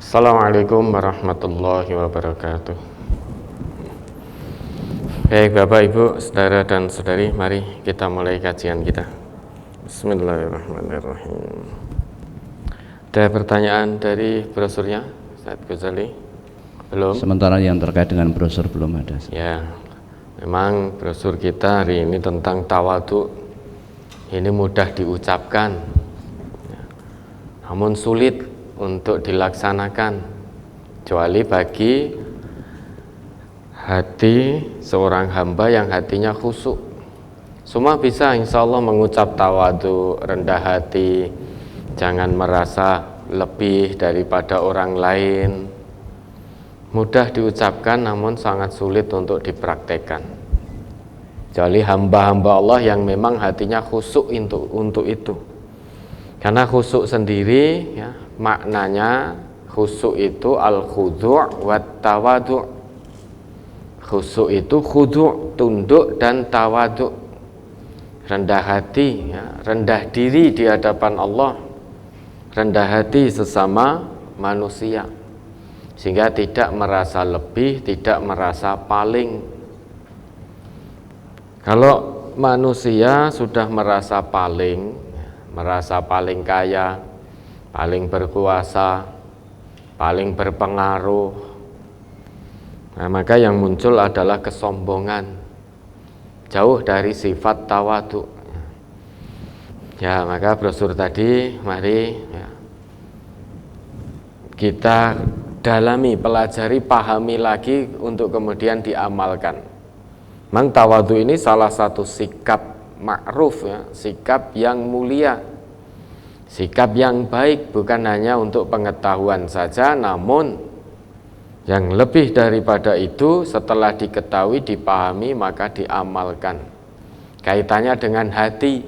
Assalamualaikum warahmatullahi wabarakatuh. Baik Bapak Ibu, saudara dan saudari, mari kita mulai kajian kita. Bismillahirrahmanirrahim. Ada pertanyaan dari brosurnya, Ustaz Ghazali? Belum? Sementara yang terkait dengan brosur belum ada. Ya, memang brosur kita hari ini tentang tawadhu. Ini mudah diucapkan, namun sulit untuk dilaksanakan, kecuali bagi hati seorang hamba yang hatinya khusyuk. Semua bisa insya Allah mengucap tawadhu, rendah hati, jangan merasa lebih daripada orang lain. Mudah diucapkan namun sangat sulit untuk dipraktekkan, kecuali hamba-hamba Allah yang memang hatinya khusyuk untuk itu. Karena khusyuk sendiri ya, maknanya khusyuk itu al-khudhu' wat tawadhu'. Khusyuk itu khudhu', tunduk, dan tawadhu', rendah hati ya, rendah diri di hadapan Allah, rendah hati sesama manusia, sehingga tidak merasa lebih, tidak merasa paling. Kalau manusia sudah merasa paling kaya, paling berkuasa, paling berpengaruh, nah, maka yang muncul adalah kesombongan, jauh dari sifat tawadhu. Ya, maka brosur tadi mari ya, kita dalami, pelajari, pahami lagi untuk kemudian diamalkan. Memang tawadhu ini salah satu sikap ma'ruf ya, sikap yang mulia, sikap yang baik, bukan hanya untuk pengetahuan saja, namun yang lebih daripada itu, setelah diketahui, dipahami, maka diamalkan. Kaitannya dengan hati.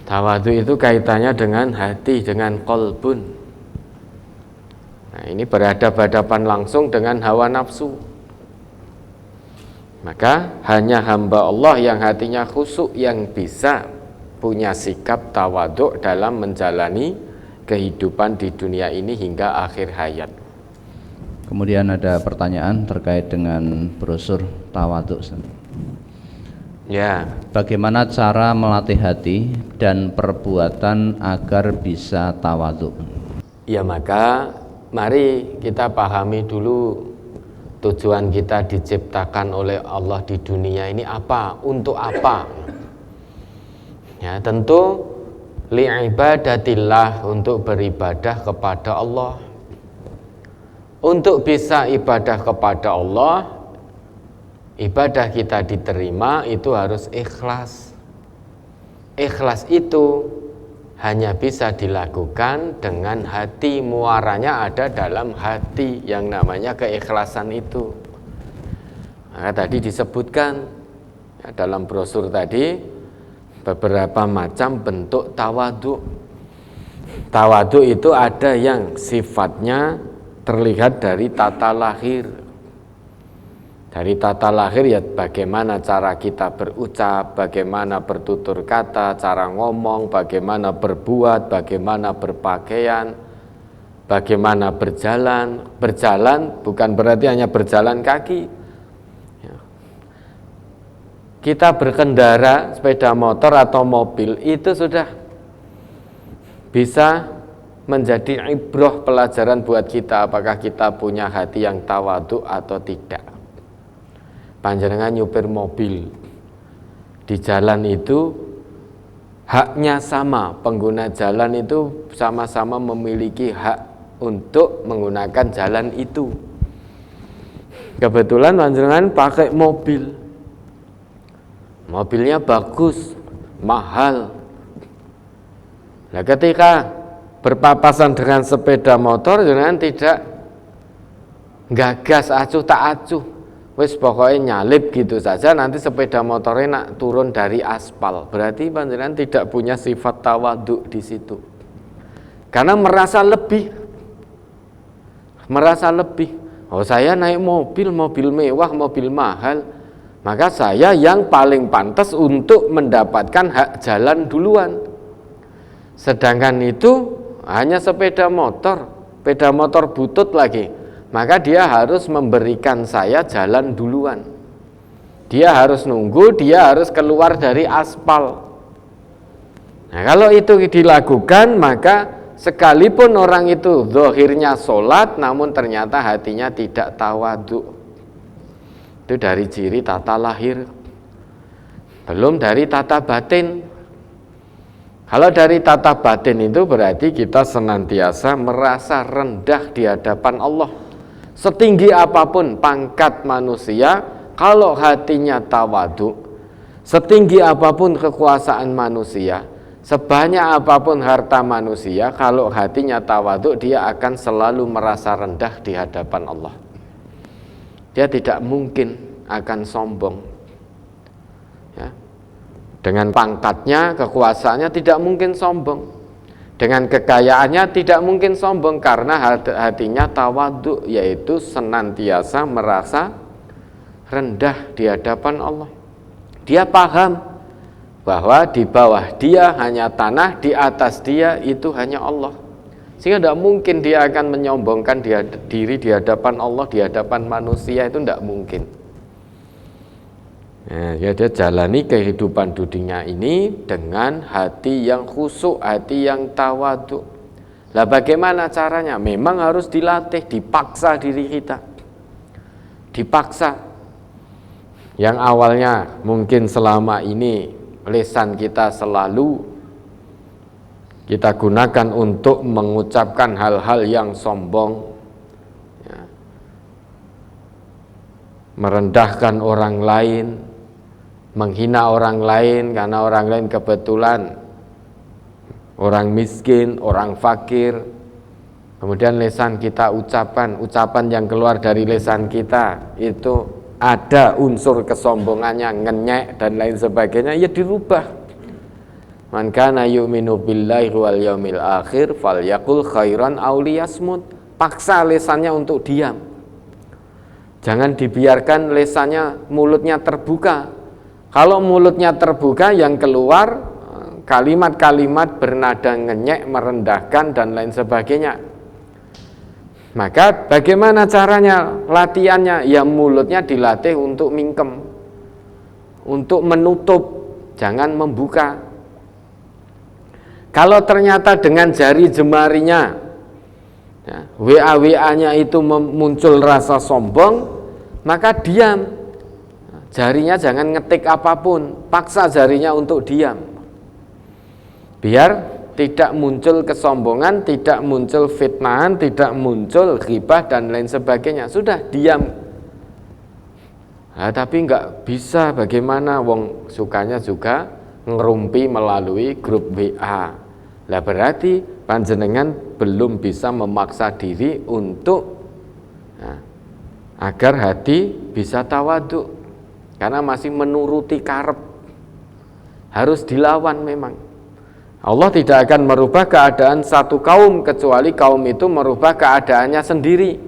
Tawadhu itu kaitannya dengan hati, dengan qalbun. Nah, ini berhadapan langsung dengan hawa nafsu. Maka hanya hamba Allah yang hatinya khusyuk yang bisa punya sikap tawadhu dalam menjalani kehidupan di dunia ini hingga akhir hayat. Kemudian ada pertanyaan terkait dengan brosur tawadhu. Ya. Bagaimana cara melatih hati dan perbuatan agar bisa tawadhu? Ya, maka mari kita pahami dulu tujuan kita diciptakan oleh Allah di dunia ini apa, untuk apa? Ya, tentu li'ibadatillah, untuk beribadah kepada Allah. Untuk bisa ibadah kepada Allah, ibadah kita diterima itu harus ikhlas. Ikhlas itu hanya bisa dilakukan dengan hati, muaranya ada dalam hati, yang namanya keikhlasan itu. Maka tadi disebutkan ya, dalam brosur tadi beberapa macam bentuk tawadhu. Tawadhu itu ada yang sifatnya terlihat dari tata lahir. Dari tata lahir ya, bagaimana cara kita berucap, bagaimana bertutur kata, cara ngomong, bagaimana berbuat, bagaimana berpakaian, bagaimana berjalan. Berjalan bukan berarti hanya berjalan kaki. Kita berkendara sepeda motor atau mobil itu sudah bisa menjadi ibrah, pelajaran buat kita, apakah kita punya hati yang tawadhu atau tidak. Panjenengan nyupir mobil di jalan itu haknya sama, pengguna jalan itu sama-sama memiliki hak untuk menggunakan jalan itu. Kebetulan panjenengan pakai mobil, mobilnya bagus, mahal. Nah, ketika berpapasan dengan sepeda motor, jangan tidak gagas, acuh tak acuh, wis pokoknya nyalip gitu saja, nanti sepeda motornya nak turun dari aspal. Berarti panjenengan tidak punya sifat tawadhu di situ. Karena merasa lebih. Oh, saya naik mobil mewah, mobil mahal, maka saya yang paling pantas untuk mendapatkan hak jalan duluan. Sedangkan itu hanya sepeda motor, sepeda motor butut lagi, maka dia harus memberikan saya jalan duluan. Dia harus nunggu, dia harus keluar dari aspal. Nah, kalau itu dilakukan, maka sekalipun orang itu zahirnya sholat, namun ternyata hatinya tidak tawadhu. Itu dari ciri tata lahir, belum dari tata batin. Kalau dari tata batin itu berarti kita senantiasa merasa rendah di hadapan Allah. Setinggi apapun pangkat manusia, kalau hatinya tawadhu, setinggi apapun kekuasaan manusia, sebanyak apapun harta manusia, kalau hatinya tawadhu, dia akan selalu merasa rendah di hadapan Allah. Dia tidak mungkin akan sombong. Ya. Dengan pangkatnya, kekuasaannya tidak mungkin sombong. Dengan kekayaannya tidak mungkin sombong, karena hatinya tawadhu, yaitu senantiasa merasa rendah di hadapan Allah. Dia paham bahwa di bawah dia hanya tanah, di atas dia itu hanya Allah. Sehingga tidak mungkin dia akan menyombongkan diri di hadapan Allah, di hadapan manusia, itu tidak mungkin. Nah, ya, dia jalani kehidupan dunia ini dengan hati yang khusyuk, hati yang tawadhu. Lah bagaimana caranya? Memang harus dilatih, dipaksa diri kita. Dipaksa. Yang awalnya mungkin selama ini lisan kita selalu kita gunakan untuk mengucapkan hal-hal yang sombong, ya, merendahkan orang lain, menghina orang lain karena orang lain kebetulan orang miskin, orang fakir. Kemudian lisan kita ucapan yang keluar dari lisan kita itu ada unsur kesombongannya, ngenyek dan lain sebagainya, ya dirubah. Man kana yu'minu billahi wal yaumil akhir falyaqul khairan aw liyasmut. Paksa lisannya untuk diam. Jangan dibiarkan lisannya, mulutnya terbuka. Kalau mulutnya terbuka, yang keluar kalimat-kalimat bernada ngenyek, merendahkan dan lain sebagainya. Maka bagaimana caranya, latihannya? Ya mulutnya dilatih untuk mingkem, untuk menutup, jangan membuka. Kalau ternyata dengan jari jemarinya, ya, WA-WA-nya itu muncul rasa sombong, maka diam. Jarinya jangan ngetik apapun, paksa jarinya untuk diam. Biar tidak muncul kesombongan, tidak muncul fitnahan, tidak muncul ghibah dan lain sebagainya. Sudah diam. Nah, tapi nggak bisa, bagaimana? Wong sukanya juga ngerumpi melalui grup WA. Lah berarti panjenengan belum bisa memaksa diri untuk agar hati bisa tawadhu, karena masih menuruti karep. Harus dilawan memang. Allah tidak akan merubah keadaan satu kaum kecuali kaum itu merubah keadaannya sendiri.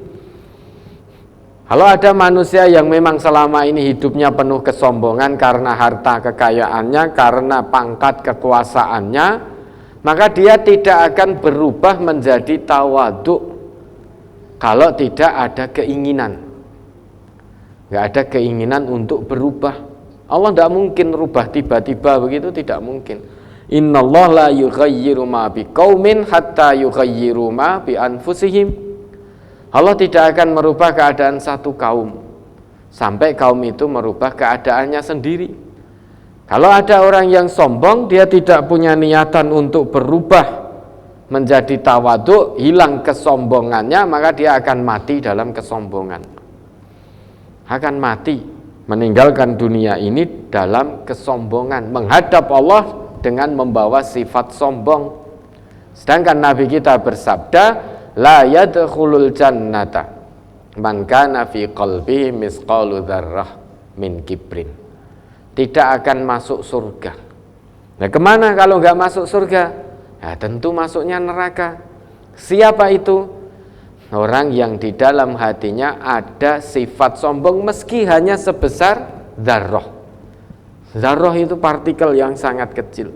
Kalau ada manusia yang memang selama ini hidupnya penuh kesombongan karena harta kekayaannya, karena pangkat kekuasaannya, maka dia tidak akan berubah menjadi tawadhu kalau tidak ada keinginan. Nggak ada keinginan untuk berubah. Allah tidak mungkin rubah tiba-tiba begitu, tidak mungkin. Innallaha la yughayyiru ma biqaumin hatta yughayyiru ma bi anfusihim. Allah tidak akan merubah keadaan satu kaum sampai kaum itu merubah keadaannya sendiri. Kalau ada orang yang sombong, dia tidak punya niatan untuk berubah menjadi tawadhu, hilang kesombongannya, maka dia akan mati dalam kesombongan. Akan mati, meninggalkan dunia ini dalam kesombongan, menghadap Allah dengan membawa sifat sombong. Sedangkan Nabi kita bersabda, la yadkhulul jannata man kana fi qalbihi misqalu dzarrah min kibrin. Tidak akan masuk surga. Nah, kemana kalau nggak masuk surga? Ya, tentu masuknya neraka. Siapa itu? Orang yang di dalam hatinya ada sifat sombong meski hanya sebesar dzarrah. Dzarrah itu partikel yang sangat kecil.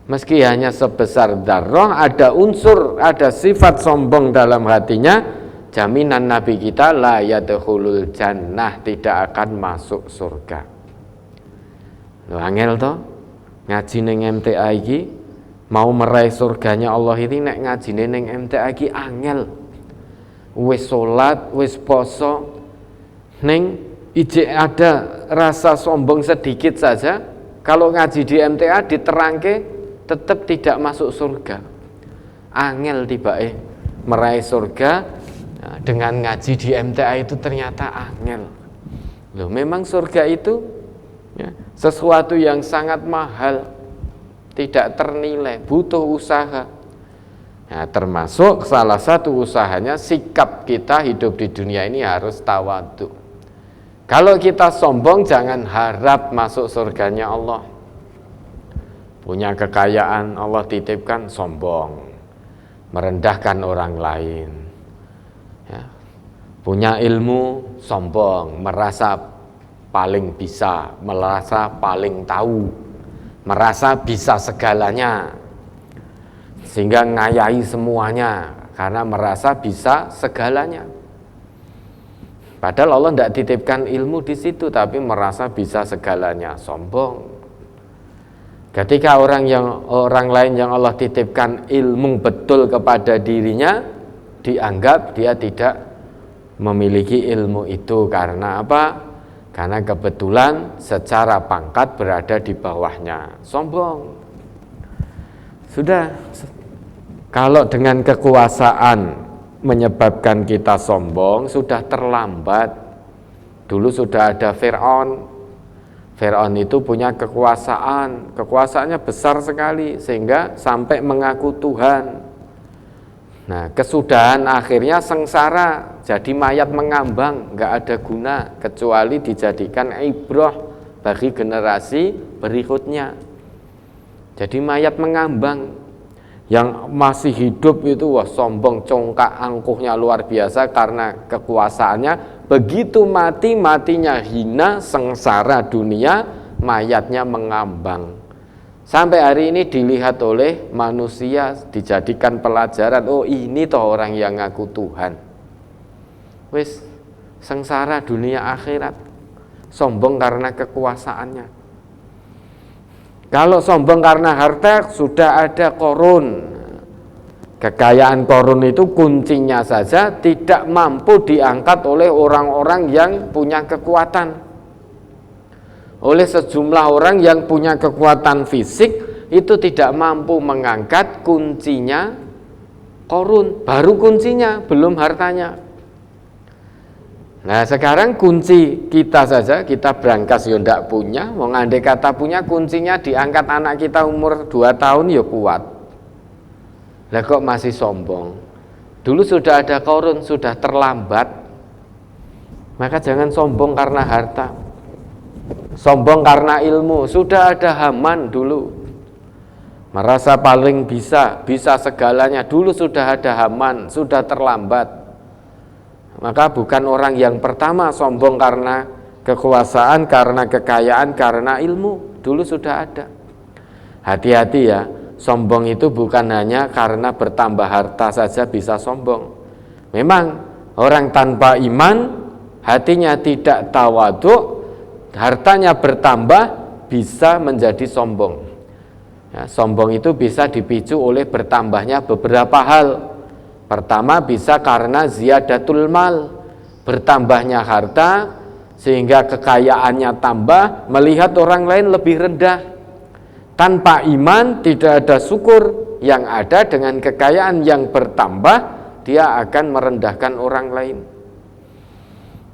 meski hanya sebesar dzarrah, ada unsur, ada sifat sombong dalam hatinya, jaminan Nabi kita la yadkhulul jannah, tidak akan masuk surga. Lho angel to ngaji ning MTA iki, mau meraih surganya Allah ini nek ngajine ning MTA iki angel. Wis salat, wis poso, ning ijek ada rasa sombong sedikit saja, kalau ngaji di MTA diterangke tetap tidak masuk surga. Angel tibae meraih surga dengan ngaji di MTA itu ternyata angel. Loh, memang surga itu ya, sesuatu yang sangat mahal, tidak ternilai, butuh usaha. Nah, termasuk salah satu usahanya sikap kita hidup di dunia ini harus tawadhu. Kalau kita sombong, jangan harap masuk surganya Allah. Punya kekayaan Allah titipkan, sombong, merendahkan orang lain. Ya. Punya ilmu, sombong, merasa paling bisa, merasa paling tahu, merasa bisa segalanya, sehingga ngayai semuanya karena merasa bisa segalanya. Padahal Allah tidak titipkan ilmu di situ, tapi merasa bisa segalanya, sombong. Ketika orang lain yang Allah titipkan ilmu betul kepada dirinya, dianggap dia tidak memiliki ilmu itu. Karena apa? Karena kebetulan secara pangkat berada di bawahnya, sombong. Sudah, kalau dengan kekuasaan menyebabkan kita sombong, sudah terlambat. Dulu sudah ada Fir'aun. Fir'aun itu punya kekuasaan, kekuasaannya besar sekali sehingga sampai mengaku Tuhan. Nah, kesudahan akhirnya sengsara, jadi mayat mengambang, nggak ada guna kecuali dijadikan ibrah bagi generasi berikutnya. Jadi mayat mengambang. Yang masih hidup itu wah sombong, congkak, angkuhnya luar biasa karena kekuasaannya. Begitu matinya hina, sengsara dunia, mayatnya mengambang. Sampai hari ini dilihat oleh manusia, dijadikan pelajaran. Oh, ini toh orang yang ngaku Tuhan. Wis sengsara dunia akhirat, sombong karena kekuasaannya. Kalau sombong karena harta, sudah ada Qarun. Kekayaan Qarun itu kuncinya saja tidak mampu diangkat oleh orang-orang yang punya kekuatan. Oleh sejumlah orang yang punya kekuatan fisik, itu tidak mampu mengangkat kuncinya Qarun. Baru kuncinya, belum hartanya. Nah, sekarang kunci kita saja, kita berangkas ya ndak punya, wong andai kata punya kuncinya diangkat anak kita umur 2 tahun ya kuat. Lah kok masih sombong? Dulu sudah ada Qarun, sudah terlambat. Maka jangan sombong karena harta. Sombong karena ilmu, sudah ada Haman dulu. Merasa paling bisa segalanya. Dulu sudah ada Haman, sudah terlambat. Maka bukan orang yang pertama sombong karena kekuasaan, karena kekayaan, karena ilmu. Dulu sudah ada. Hati-hati ya, sombong itu bukan hanya karena bertambah harta saja bisa sombong. Memang orang tanpa iman, hatinya tidak tawadhu, hartanya bertambah, bisa menjadi sombong. Ya, sombong itu bisa dipicu oleh bertambahnya beberapa hal. Pertama bisa karena ziyadatul mal, bertambahnya harta sehingga kekayaannya tambah, melihat orang lain lebih rendah. Tanpa iman tidak ada syukur, yang ada dengan kekayaan yang bertambah dia akan merendahkan orang lain.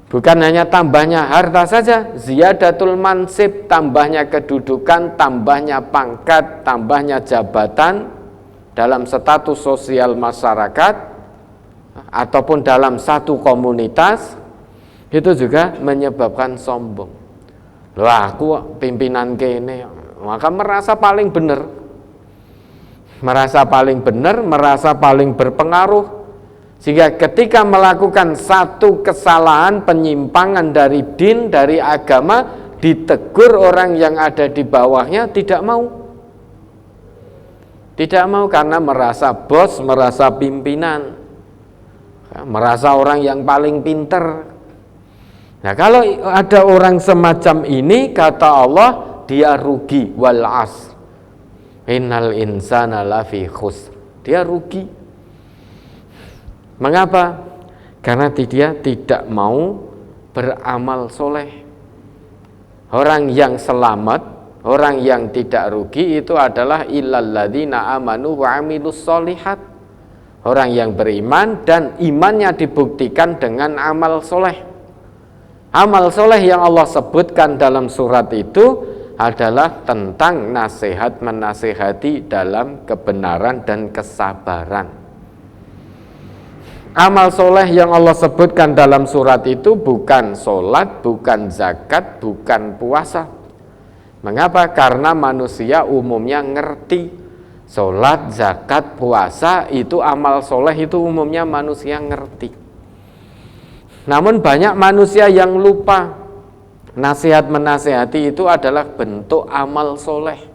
Bukan hanya tambahnya harta saja, ziyadatul mansib, tambahnya kedudukan, tambahnya pangkat, tambahnya jabatan dalam status sosial masyarakat ataupun dalam satu komunitas, itu juga menyebabkan sombong. Loh, aku pimpinan kene, maka merasa paling benar, merasa paling berpengaruh, sehingga ketika melakukan satu kesalahan, penyimpangan dari din, dari agama, ditegur orang yang ada di bawahnya tidak mau. Tidak mau karena merasa bos, merasa pimpinan, merasa orang yang paling pinter. Nah, kalau ada orang semacam ini, kata Allah, dia rugi. Wal asr innal insana lafi khusr. Dia rugi. Mengapa? Karena dia tidak mau beramal soleh. Orang yang selamat, orang yang tidak rugi itu adalah illal ladzina amanu wa amilus solihat. Orang yang beriman dan imannya dibuktikan dengan amal soleh. Amal soleh yang Allah sebutkan dalam surat itu adalah tentang nasihat menasihati dalam kebenaran dan kesabaran. Amal soleh yang Allah sebutkan dalam surat itu bukan sholat, bukan zakat, bukan puasa. Mengapa? Karena manusia umumnya ngerti sholat, zakat, puasa itu amal soleh, itu umumnya manusia ngerti. Namun banyak manusia yang lupa nasihat menasihati itu adalah bentuk amal soleh.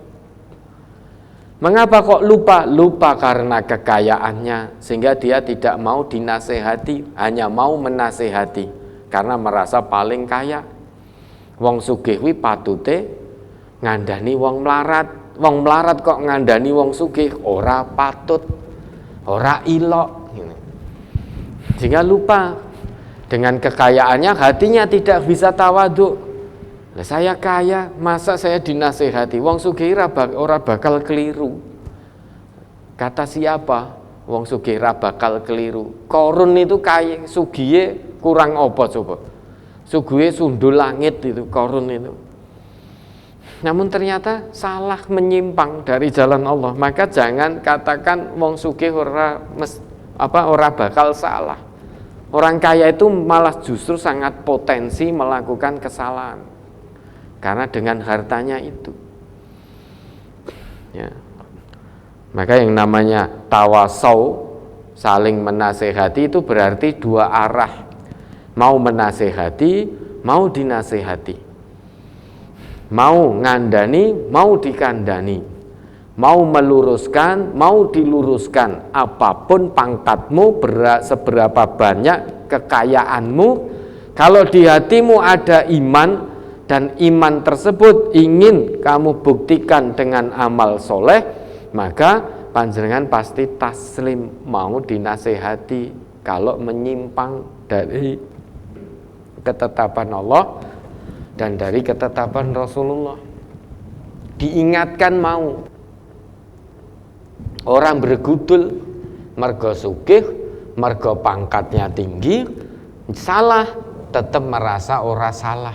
Mengapa kok lupa? Lupa karena kekayaannya, sehingga dia tidak mau dinasehati, hanya mau menasehati karena merasa paling kaya. Wong sugih kuwi patute ngandani wong melarat. Wong melarat kok ngandani wong sugih, ora patut, ora ilok. Sehingga lupa. Dengan kekayaannya hatinya tidak bisa tawadhu. Nah, saya kaya, masa saya dinasehati? Wong sugih ora bakal keliru. Kata siapa? Wong sugih ora bakal keliru. Korun itu kaya, sugihe kurang apa coba? Sugihe sundul langit itu korun itu. Namun ternyata salah, menyimpang dari jalan Allah. Maka jangan katakan wong sugih ora bakal salah. Orang kaya itu malah justru sangat potensi melakukan kesalahan karena dengan hartanya itu. Ya. Maka yang namanya tawasau, saling menasehati, itu berarti dua arah. Mau menasehati, mau dinasehati. Mau ngandani, mau dikandani. Mau meluruskan, mau diluruskan. Apapun pangkatmu, seberapa banyak kekayaanmu, kalau di hatimu ada iman, dan iman tersebut ingin kamu buktikan dengan amal soleh, maka panjenengan pasti taslim, mau dinasehati kalau menyimpang dari ketetapan Allah dan dari ketetapan Rasulullah. Diingatkan mau. Orang bergudul mergo sugih, mergo pangkatnya tinggi, salah, tetap merasa ora salah.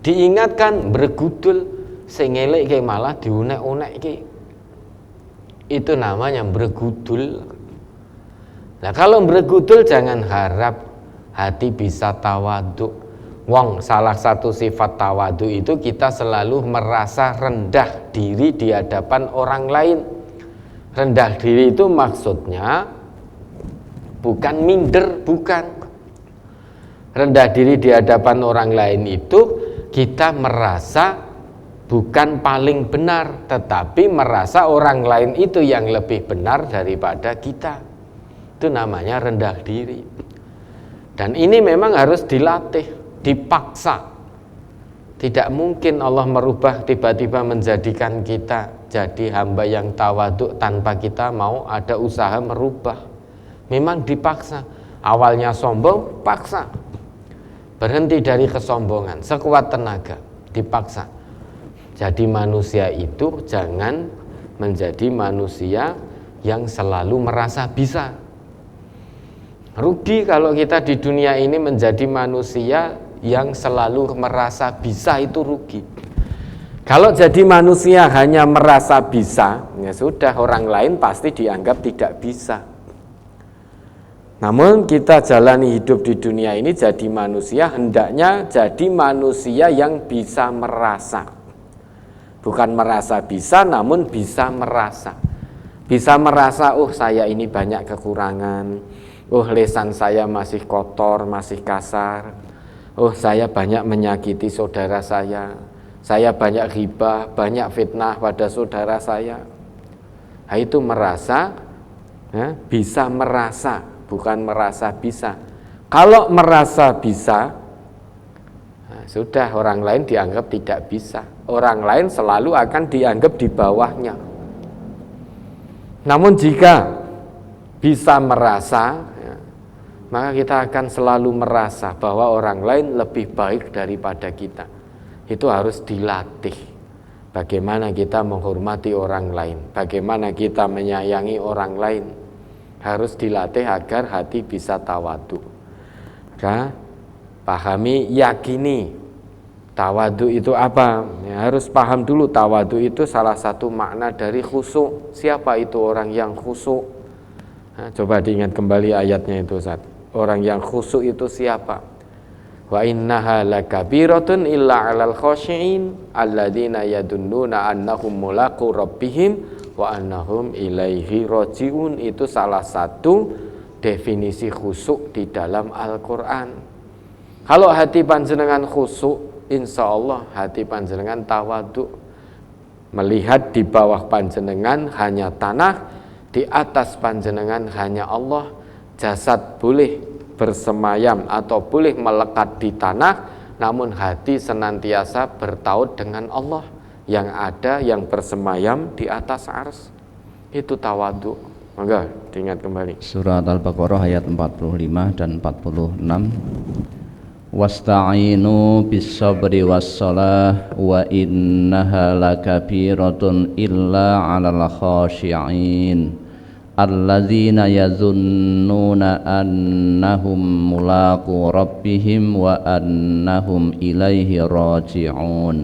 Diingatkan bergudul, sing elek ki malah diunek-unek ki. Itu namanya bergudul. Nah, kalau bergudul jangan harap hati bisa tawadhu. Wong, salah satu sifat tawadhu itu kita selalu merasa rendah diri di hadapan orang lain. Rendah diri itu maksudnya bukan minder, bukan. Rendah diri di hadapan orang lain itu kita merasa bukan paling benar, tetapi merasa orang lain itu yang lebih benar daripada kita. Itu namanya rendah diri. Dan ini memang harus dilatih, dipaksa. Tidak mungkin Allah merubah tiba-tiba menjadikan kita jadi hamba yang tawadhu tanpa kita mau ada usaha merubah. Memang dipaksa. Awalnya sombong, paksa. Berhenti dari kesombongan, sekuat tenaga, dipaksa. Jadi manusia itu jangan menjadi manusia yang selalu merasa bisa. Rugi kalau kita di dunia ini menjadi manusia yang selalu merasa bisa, itu rugi. Kalau jadi manusia hanya merasa bisa, ya sudah, orang lain pasti dianggap tidak bisa. Namun kita jalani hidup di dunia ini jadi manusia, hendaknya jadi manusia yang bisa merasa. Bukan merasa bisa, namun bisa merasa. Bisa merasa, oh saya ini banyak kekurangan, oh lisan saya masih kotor, masih kasar, oh saya banyak menyakiti saudara saya banyak ghibah, banyak fitnah pada saudara saya. Nah, itu merasa, ya, bisa merasa, bukan merasa bisa. Kalau merasa bisa, nah, sudah orang lain dianggap tidak bisa. Orang lain selalu akan dianggap di bawahnya. Namun jika bisa merasa, ya, maka kita akan selalu merasa bahwa orang lain lebih baik daripada kita. Itu harus dilatih. Bagaimana kita menghormati orang lain, bagaimana kita menyayangi orang lain, harus dilatih agar hati bisa tawadu. Maka pahami, yakini tawadu itu apa. Ya, harus paham dulu tawadu itu salah satu makna dari khusyuk. Siapa itu orang yang khusyuk? Nah, coba diingat kembali ayatnya itu, Ustaz. Orang yang khusyuk itu siapa? Wa innaha lakabiratun illa 'alal khashi'in alladzina yadunnuna annahum mulaqu rabbihim wa annahum ilaihi raji'un. Itu salah satu definisi khusyuk di dalam Al-Qur'an. Kalau hati panjenengan khusyuk, insyaallah hati panjenengan tawadu. Melihat di bawah panjenengan hanya tanah, di atas panjenengan hanya Allah. Jasad boleh bersemayam atau boleh melekat di tanah, namun hati senantiasa bertaut dengan Allah yang ada, yang bersemayam di atas ars. Itu tawadu. Maka diingat kembali Surat Al-Baqarah ayat 45 dan 46. Wasta'inu bis-sabri was-salah wa innaha lakabiratun illa 'alal khashi'in alladzina yazunnuna annahum mulaqu rabbihim wa annahum ilaihi raji'un.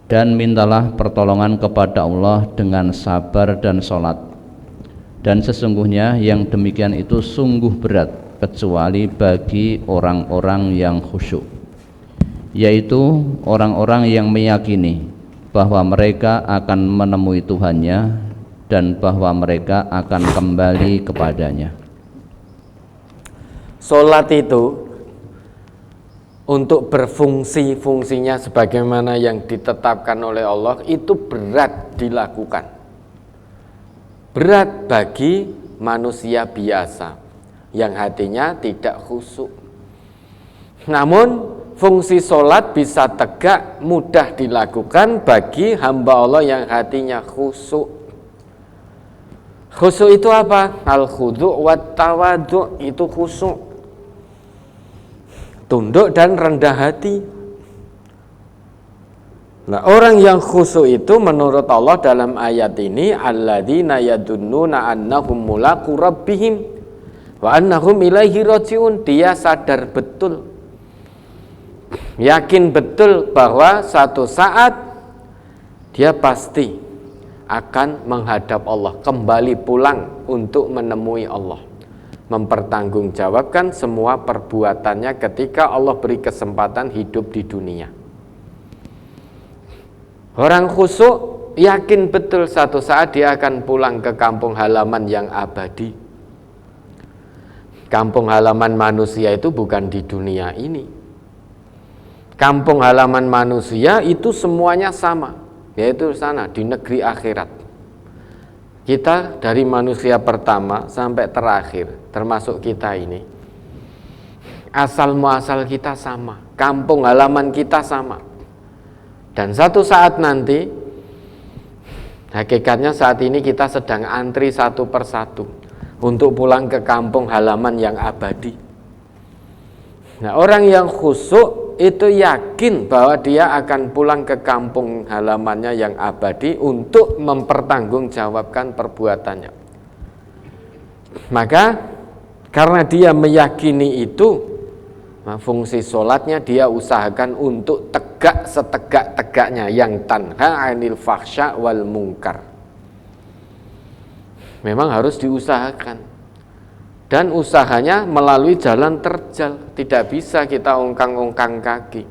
Dan mintalah pertolongan kepada Allah dengan sabar dan sholat, dan sesungguhnya yang demikian itu sungguh berat kecuali bagi orang-orang yang khusyuk, yaitu orang-orang yang meyakini bahwa mereka akan menemui Tuhannya dan bahwa mereka akan kembali kepadanya. Salat itu untuk berfungsi, fungsinya sebagaimana yang ditetapkan oleh Allah, itu berat dilakukan. Berat bagi manusia biasa yang hatinya tidak khusyuk. Namun fungsi salat bisa tegak, mudah dilakukan bagi hamba Allah yang hatinya khusyuk. Khusyuk itu apa? Al-khudu' wat tawadu', itu khusyuk. Tunduk dan rendah hati. Nah, orang yang khusyuk itu menurut Allah dalam ayat ini, alladzina yadunnuna annahum mulaqu rabbihim wa annahum ilaihi raji'un. Dia sadar betul, yakin betul bahwa suatu saat dia pasti akan menghadap Allah, kembali pulang untuk menemui Allah, mempertanggungjawabkan semua perbuatannya ketika Allah beri kesempatan hidup di dunia. Orang khusyuk yakin betul satu saat dia akan pulang ke kampung halaman yang abadi. Kampung halaman manusia itu bukan di dunia ini. Kampung halaman manusia itu semuanya sama, yaitu sana di negeri akhirat. Kita dari manusia pertama sampai terakhir, termasuk kita ini, asal muasal kita sama, kampung halaman kita sama. Dan satu saat nanti, hakikatnya saat ini kita sedang antri satu persatu untuk pulang ke kampung halaman yang abadi. Nah, orang yang khusyuk itu yakin bahwa dia akan pulang ke kampung halamannya yang abadi untuk mempertanggungjawabkan perbuatannya. Maka karena dia meyakini itu, fungsi sholatnya dia usahakan untuk tegak setegak-tegaknya, yang tanha 'anil fahsya wal munkar. Memang harus diusahakan. Dan usahanya melalui jalan terjal, tidak bisa kita ongkang-ongkang kaki.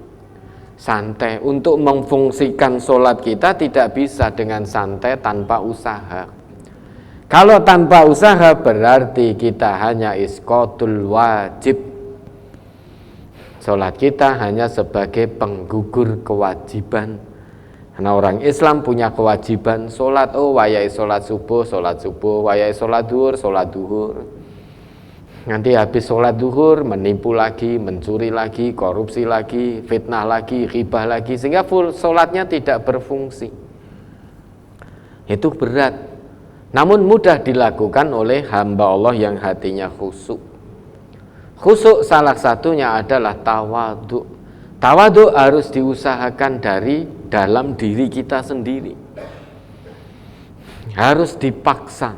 Santai, untuk memfungsikan sholat kita tidak bisa dengan santai tanpa usaha. Kalau tanpa usaha berarti kita hanya isqatul wajib. Sholat kita hanya sebagai penggugur kewajiban. Karena orang Islam punya kewajiban sholat, wayai sholat subuh, wayai sholat duhur. Nanti habis sholat duhur, menipu lagi, mencuri lagi, korupsi lagi, fitnah lagi, ghibah lagi, sehingga full sholatnya tidak berfungsi. Itu berat, namun mudah dilakukan oleh hamba Allah yang hatinya khusyuk. Khusyuk salah satunya adalah tawadhu. Tawadhu harus diusahakan dari dalam diri kita sendiri, harus dipaksa.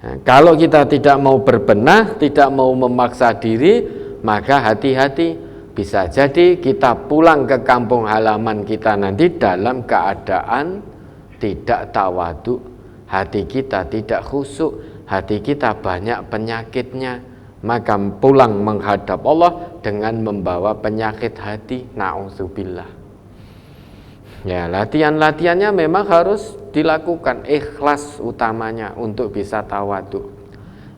Nah, kalau kita tidak mau berbenah, tidak mau memaksa diri, maka hati-hati, bisa jadi kita pulang ke kampung halaman kita nanti dalam keadaan tidak tawadhu, hati kita tidak khusyuk, hati kita banyak penyakitnya, maka pulang menghadap Allah dengan membawa penyakit hati, na'udzubillah. Ya, latihan-latihannya memang harus dilakukan, ikhlas utamanya untuk bisa tawadhu.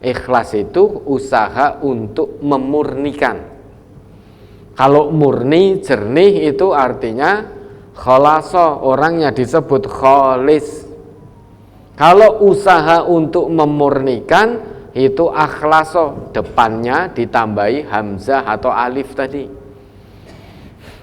Ikhlas itu usaha untuk memurnikan. Kalau murni, jernih itu artinya khalasa, orangnya disebut khalis. Kalau usaha untuk memurnikan itu akhlaso, depannya ditambahi hamzah atau alif tadi.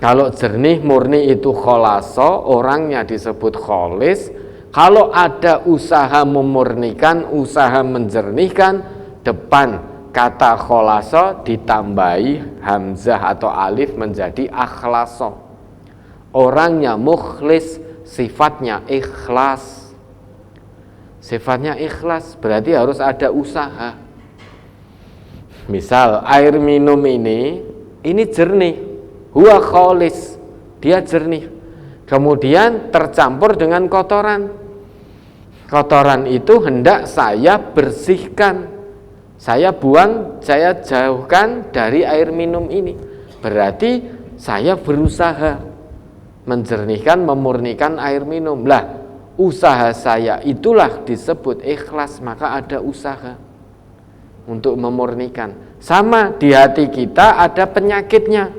Kalau jernih murni itu kholaso, orangnya disebut kholis. Kalau ada usaha memurnikan, usaha menjernihkan, depan kata kholaso ditambahi hamzah atau alif menjadi akhlaso. Orangnya mukhlis, sifatnya ikhlas. Sifatnya ikhlas, berarti harus ada usaha. Misal air minum ini jernih, huwa kholis, dia jernih. Kemudian tercampur dengan kotoran. Kotoran itu hendak saya bersihkan, saya buang, saya jauhkan dari air minum ini. Berarti saya berusaha menjernihkan, memurnikan air minum. Lah, usaha saya itulah disebut ikhlas, maka ada usaha untuk memurnikan. Sama di hati kita ada penyakitnya.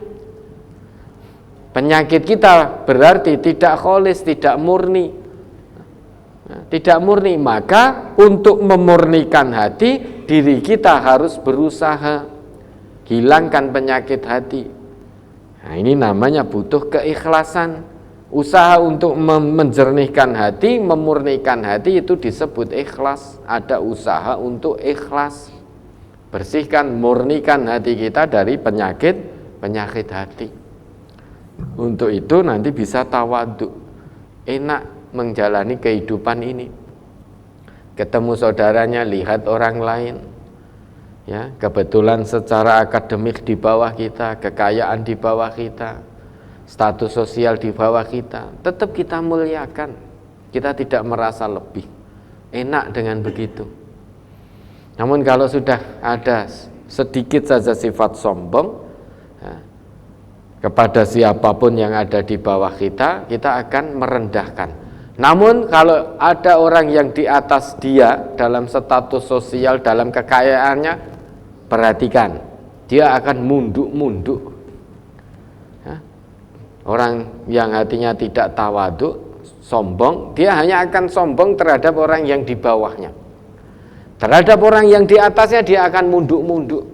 Penyakit kita berarti tidak kholis, tidak murni. Tidak murni, maka untuk memurnikan hati, diri kita harus berusaha hilangkan penyakit hati. Nah, ini namanya butuh keikhlasan. Usaha untuk menjernihkan hati, memurnikan hati itu disebut ikhlas. Ada usaha untuk ikhlas, bersihkan, murnikan hati kita dari penyakit hati. Untuk itu nanti bisa tawadhu, enak menjalani kehidupan ini. Ketemu saudaranya, lihat orang lain, ya kebetulan secara akademik di bawah kita, kekayaan di bawah kita, status sosial di bawah kita, tetap kita muliakan. Kita tidak merasa lebih. Enak dengan begitu. Namun kalau sudah ada sedikit saja sifat sombong, ya, kepada siapapun yang ada di bawah kita, kita akan merendahkan. Namun kalau ada orang yang di atas dia dalam status sosial, dalam kekayaannya, perhatikan, dia akan munduk-munduk. Orang yang hatinya tidak tawadhu, sombong, dia hanya akan sombong terhadap orang yang di bawahnya. Terhadap orang yang di atasnya dia akan munduk-munduk.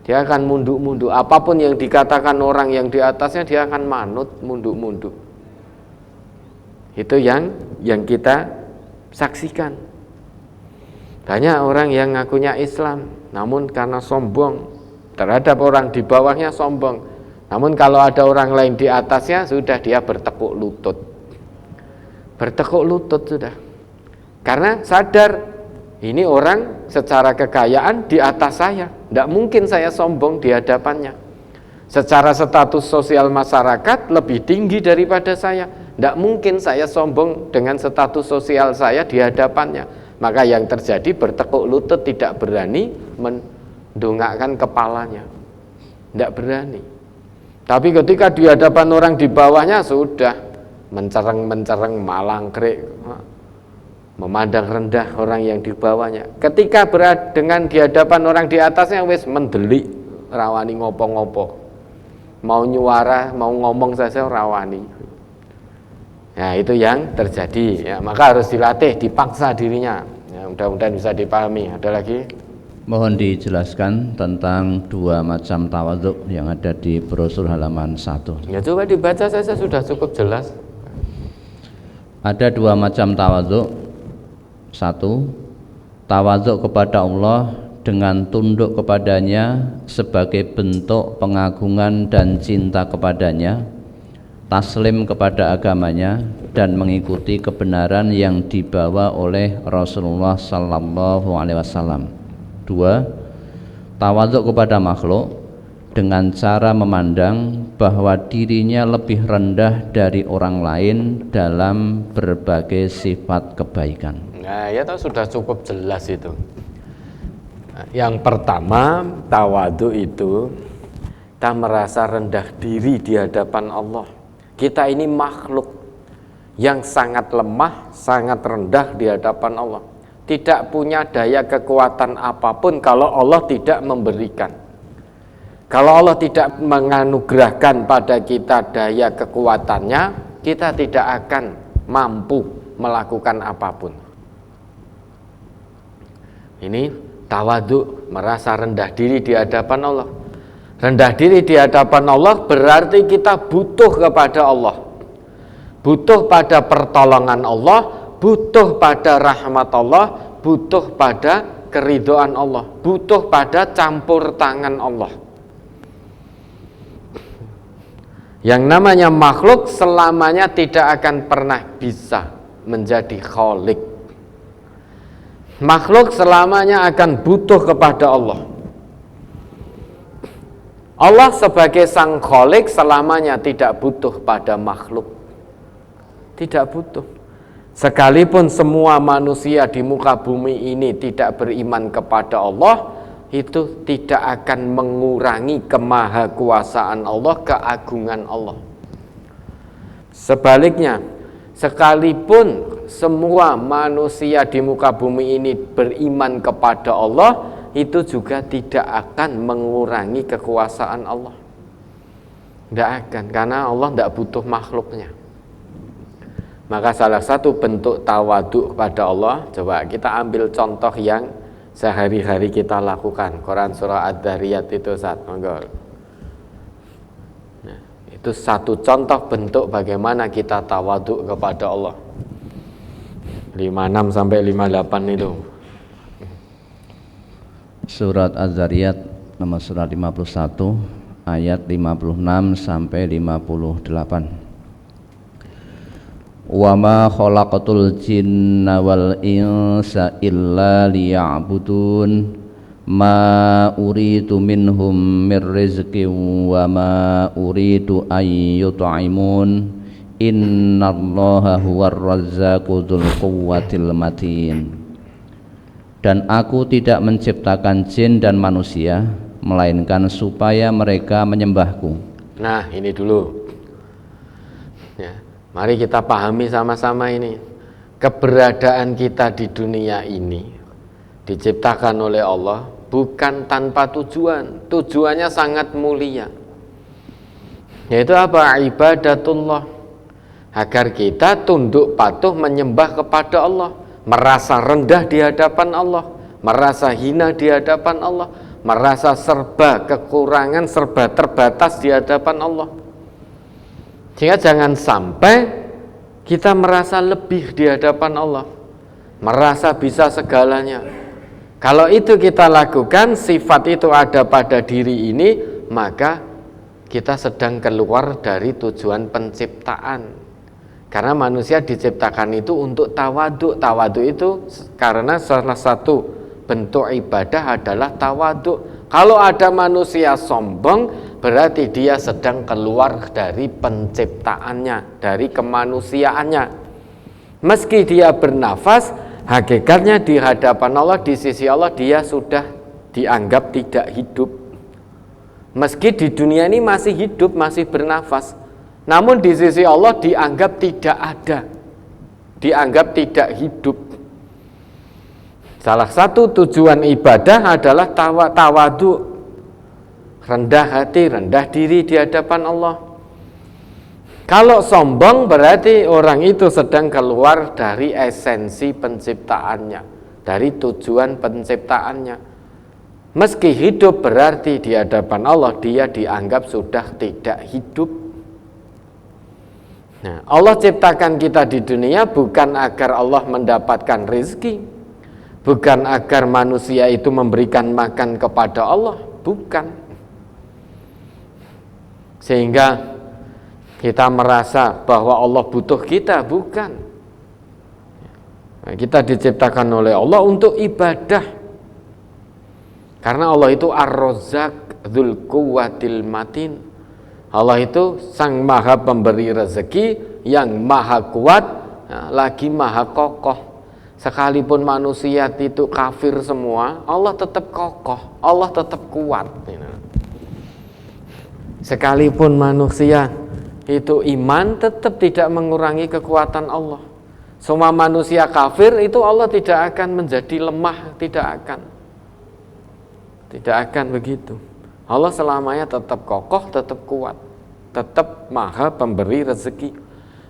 Dia akan munduk-munduk. Apapun yang dikatakan orang yang di atasnya, dia akan manut, munduk-munduk. Itu yang kita saksikan. Banyak orang yang ngakunya Islam, namun karena sombong terhadap orang di bawahnya sombong. Namun kalau ada orang lain di atasnya, sudah dia bertekuk lutut. Bertekuk lutut sudah. Karena sadar, ini orang secara kekayaan di atas saya. Tidak mungkin saya sombong di hadapannya. Secara status sosial masyarakat lebih tinggi daripada saya. Tidak mungkin saya sombong dengan status sosial saya di hadapannya. Maka yang terjadi bertekuk lutut, tidak berani mendongakkan kepalanya. Tidak berani. Tapi ketika di hadapan orang di bawahnya sudah mencereng-mencereng, malangkrik, memandang rendah orang yang di bawahnya. Ketika berada dengan di hadapan orang di atasnya, wis mendelik, rawani ngopo-ngopo, mau nyuara, mau ngomong saja rawani. Nah, itu yang terjadi ya, maka harus dilatih, dipaksa dirinya. Ya, mudah-mudahan bisa dipahami. Ada lagi? Mohon dijelaskan tentang dua macam tawaduk yang ada di brosur halaman 1. Ya coba dibaca saja, sudah cukup jelas. Ada dua macam tawaduk. Satu, tawaduk kepada Allah dengan tunduk kepadanya sebagai bentuk pengagungan dan cinta kepadanya, taslim kepada agamanya, dan mengikuti kebenaran yang dibawa oleh Rasulullah sallallahu alaihi wasallam. Dua, tawaduk kepada makhluk dengan cara memandang bahwa dirinya lebih rendah dari orang lain dalam berbagai sifat kebaikan. Nah, ya tahu sudah cukup jelas itu. Yang pertama, tawadhu itu kita merasa rendah diri di hadapan Allah. Kita ini makhluk yang sangat lemah, sangat rendah di hadapan Allah. Tidak punya daya kekuatan apapun kalau Allah tidak memberikan. Kalau Allah tidak menganugerahkan pada kita daya kekuatannya, kita tidak akan mampu melakukan apapun. Ini tawadhu, merasa rendah diri di hadapan Allah. Rendah diri di hadapan Allah berarti kita butuh kepada Allah, butuh pada pertolongan Allah, butuh pada rahmat Allah, butuh pada keridhaan Allah, butuh pada campur tangan Allah. Yang namanya makhluk selamanya tidak akan pernah bisa menjadi khalik. Makhluk selamanya akan butuh kepada Allah. Allah sebagai sang khalik selamanya tidak butuh pada makhluk. Tidak butuh. Sekalipun semua manusia di muka bumi ini tidak beriman kepada Allah, itu tidak akan mengurangi kemahakuasaan Allah, keagungan Allah. Sebaliknya, sekalipun semua manusia di muka bumi ini beriman kepada Allah, itu juga tidak akan mengurangi kekuasaan Allah. Tidak akan, karena Allah tidak butuh makhluknya. Maka salah satu bentuk tawadhu kepada Allah, coba kita ambil contoh yang sehari-hari kita lakukan. Quran surah Ad-Dhariyat itu nah, itu satu contoh bentuk bagaimana kita tawadhu kepada Allah. 56 sampai 58 itu. Surat Az-Zariyat nomor surat 51 ayat 56 sampai 58. Wa ma khalaqatul jinna wal insa illa liya'budun ma uridu minhum mir rizqin wa ma uridu ay yut'imun innallaha huwar razzaqu dzul quwwatil matin. Dan aku tidak menciptakan jin dan manusia melainkan supaya mereka menyembahku. Nah, ini dulu ya, mari kita pahami sama-sama ini. Keberadaan kita di dunia ini diciptakan oleh Allah bukan tanpa tujuan. Tujuannya sangat mulia, yaitu apa? Ibadatullah, agar kita tunduk patuh menyembah kepada Allah, merasa rendah di hadapan Allah, merasa hina di hadapan Allah, merasa serba kekurangan, serba terbatas di hadapan Allah. Sehingga jangan sampai kita merasa lebih di hadapan Allah, merasa bisa segalanya. Kalau itu kita lakukan, sifat itu ada pada diri ini, maka kita sedang keluar dari tujuan penciptaan. Karena manusia diciptakan itu untuk tawadhu. Tawadhu itu karena salah satu bentuk ibadah adalah tawadhu. Kalau ada manusia sombong, berarti dia sedang keluar dari penciptaannya, dari kemanusiaannya. Meski dia bernafas, hakikatnya di hadapan Allah, di sisi Allah, dia sudah dianggap tidak hidup. Meski di dunia ini masih hidup, masih bernafas, namun di sisi Allah dianggap tidak ada, dianggap tidak hidup. Salah satu tujuan ibadah adalah tawadhu, rendah hati, rendah diri di hadapan Allah. Kalau sombong berarti orang itu sedang keluar dari esensi penciptaannya, dari tujuan penciptaannya. Meski hidup berarti di hadapan Allah dia dianggap sudah tidak hidup. Nah, Allah ciptakan kita di dunia bukan agar Allah mendapatkan rezeki, bukan agar manusia itu memberikan makan kepada Allah, bukan. Sehingga kita merasa bahwa Allah butuh kita, bukan. Nah, kita diciptakan oleh Allah untuk ibadah. Karena Allah itu Ar-Razzaq Dzul Quwwatil Matin. Allah itu sang maha pemberi rezeki yang maha kuat, lagi maha kokoh. Sekalipun manusia itu kafir semua, Allah tetap kokoh, Allah tetap kuat. Sekalipun manusia itu iman, tetap tidak mengurangi kekuatan Allah. Semua manusia kafir itu Allah tidak akan menjadi lemah, tidak akan begitu. Allah selamanya tetap kokoh, tetap kuat, tetap maha pemberi rezeki.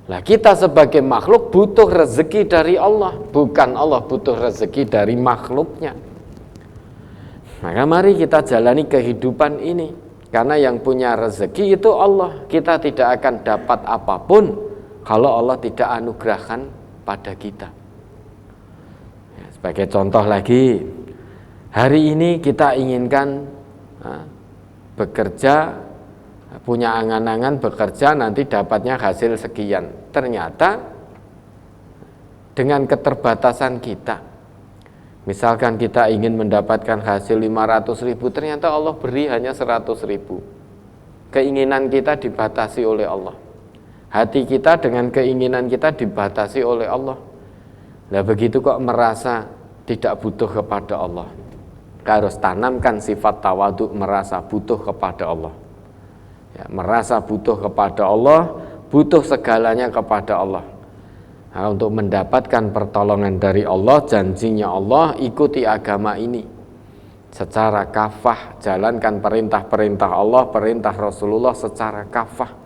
Nah, kita sebagai makhluk butuh rezeki dari Allah, bukan Allah butuh rezeki dari makhluknya. Maka mari kita jalani kehidupan ini, karena yang punya rezeki itu Allah. Kita tidak akan dapat apapun kalau Allah tidak anugerahkan pada kita. Sebagai contoh lagi, hari ini kita inginkan bekerja, punya angan-angan bekerja nanti dapatnya hasil sekian. Ternyata dengan keterbatasan kita, misalkan kita ingin mendapatkan hasil 500.000, ternyata Allah beri hanya 100.000. Keinginan kita dibatasi oleh Allah. Hati kita dengan keinginan kita dibatasi oleh Allah. Nah, begitu kok merasa tidak butuh kepada Allah. Kita harus tanamkan sifat tawadhu, merasa butuh kepada Allah. Ya, merasa butuh kepada Allah, butuh segalanya kepada Allah. Nah, untuk mendapatkan pertolongan dari Allah, janjinya Allah, ikuti agama ini secara kafah, jalankan perintah-perintah Allah, perintah Rasulullah secara kafah.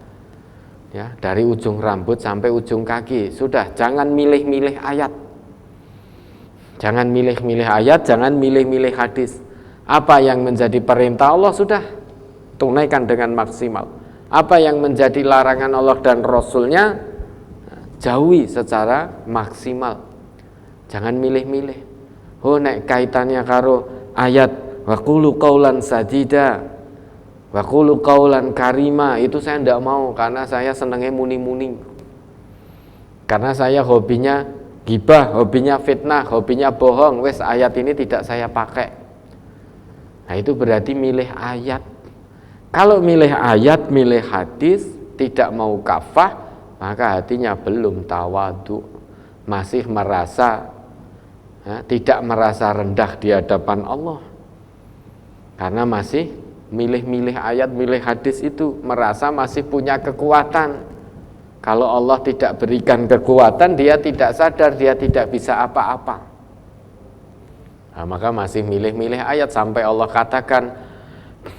Ya, dari ujung rambut sampai ujung kaki. Sudah, jangan milih-milih ayat. Jangan milih-milih ayat, jangan milih-milih hadis. Apa yang menjadi perintah Allah sudah tunaikan dengan maksimal. Apa yang menjadi larangan Allah dan Rasulnya jauhi secara maksimal. Jangan milih-milih. Oh, nek kaitannya karo ayat wa qulu qaulan sadida, wa qulu qaulan karima, itu saya tidak mau karena saya senangnya muni-muni. Karena saya hobinya gibah, hobinya fitnah, hobinya bohong, wes ayat ini tidak saya pakai. Nah, itu berarti milih ayat. Kalau milih ayat, milih hadis, tidak mau kafah, maka hatinya belum tawadhu, masih merasa tidak merasa rendah di hadapan Allah. Karena masih milih-milih ayat, milih hadis itu, merasa masih punya kekuatan. Kalau Allah tidak berikan kekuatan, dia tidak sadar, dia tidak bisa apa-apa. Nah, maka masih milih-milih ayat sampai Allah katakan,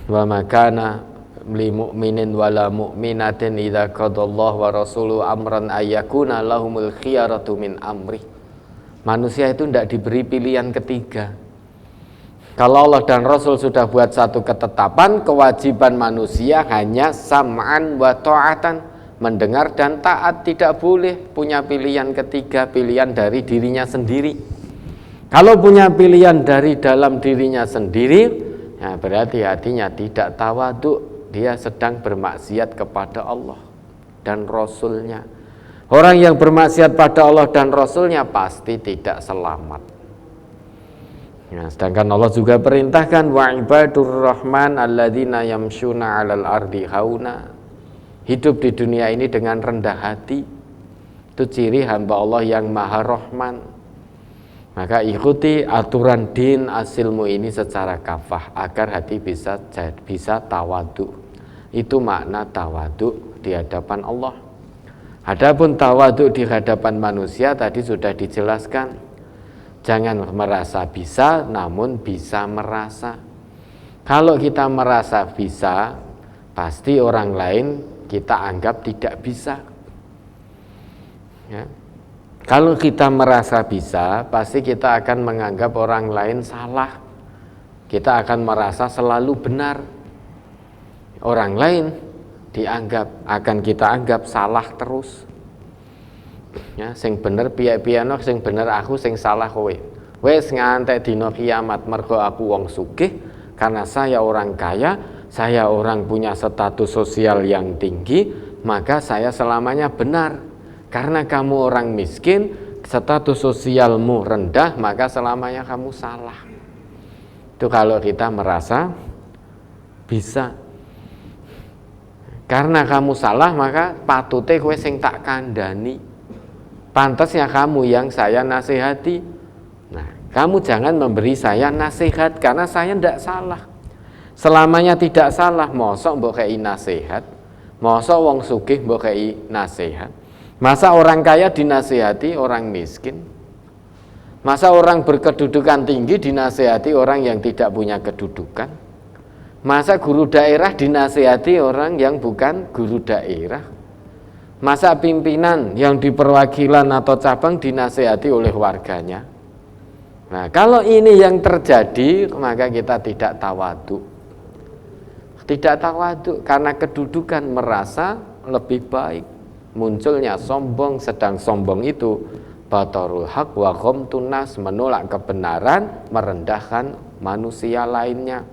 wa makana li mu'minin wala mu'minatin idza qadallahu wa rasuluhu amran ayyakuna lahumul khiyaratu min amri. Manusia itu tidak diberi pilihan ketiga. Kalau Allah dan Rasul sudah buat satu ketetapan, kewajiban manusia hanya sam'an wa ta'atan, mendengar dan taat, tidak boleh punya pilihan ketiga, pilihan dari dirinya sendiri. Kalau punya pilihan dari dalam dirinya sendiri, ya berarti hatinya tidak tawadhu, dia sedang bermaksiat kepada Allah dan Rasulnya. Orang yang bermaksiat pada Allah dan Rasulnya pasti tidak selamat. Ya, sedangkan Allah juga perintahkan wa ibadur rahman alladzina yamshuna 'alal ardi hauna. Hidup di dunia ini dengan rendah hati, itu ciri hamba Allah yang maha rahman. Maka ikuti aturan din asilmu ini secara kafah agar hati bisa tawadhu. Itu makna tawadhu di hadapan Allah. Adapun tawadhu di hadapan manusia tadi sudah dijelaskan. Jangan merasa bisa, namun bisa merasa. Kalau kita merasa bisa, pasti orang lain kita anggap tidak bisa. Ya. Kalau kita merasa bisa, pasti kita akan menganggap orang lain salah. Kita akan merasa selalu benar. Orang lain akan kita anggap salah terus. Ya, sing bener piye-piyeno, sing bener aku, sing salah kowe. Wes ngantek dina kiamat mergo aku wong sugih, karena saya orang kaya, saya orang punya status sosial yang tinggi, maka saya selamanya benar. Karena kamu orang miskin, status sosialmu rendah, maka selamanya kamu salah. Itu kalau kita merasa bisa. Karena kamu salah, maka patute kowe sing tak kandhani. Pantasnya kamu yang saya nasihati. Nah, kamu jangan memberi saya nasihat karena saya tidak salah. Selamanya tidak salah, mosok mbok kei nasihat, mosok wong sugih mbok kei nasihat. Masa orang kaya dinasihati orang miskin? Masa orang berkedudukan tinggi dinasihati orang yang tidak punya kedudukan? Masa guru daerah dinasihati orang yang bukan guru daerah? Masa pimpinan yang di perwakilan atau cabang dinasihati oleh warganya? Nah, kalau ini yang terjadi, maka kita tidak tawadhu. Tidak tawadhu karena kedudukan merasa lebih baik. Munculnya sombong, sedang sombong itu batarul haq wa ghamtun nas, menolak kebenaran, merendahkan manusia lainnya.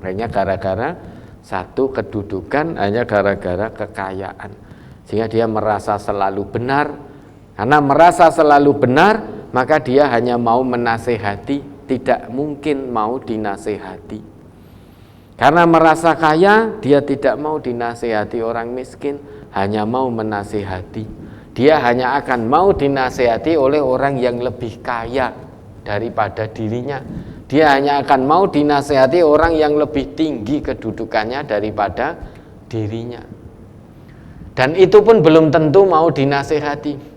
Hanya gara-gara satu kedudukan, hanya gara-gara kekayaan. Sehingga dia merasa selalu benar. Karena merasa selalu benar, maka dia hanya mau menasehati, tidak mungkin mau dinasehati. Karena merasa kaya, dia tidak mau dinasehati orang miskin, hanya mau menasehati. Dia hanya akan mau dinasehati oleh orang yang lebih kaya daripada dirinya. Dia hanya akan mau dinasehati orang yang lebih tinggi kedudukannya daripada dirinya. Dan itu pun belum tentu mau dinasehati.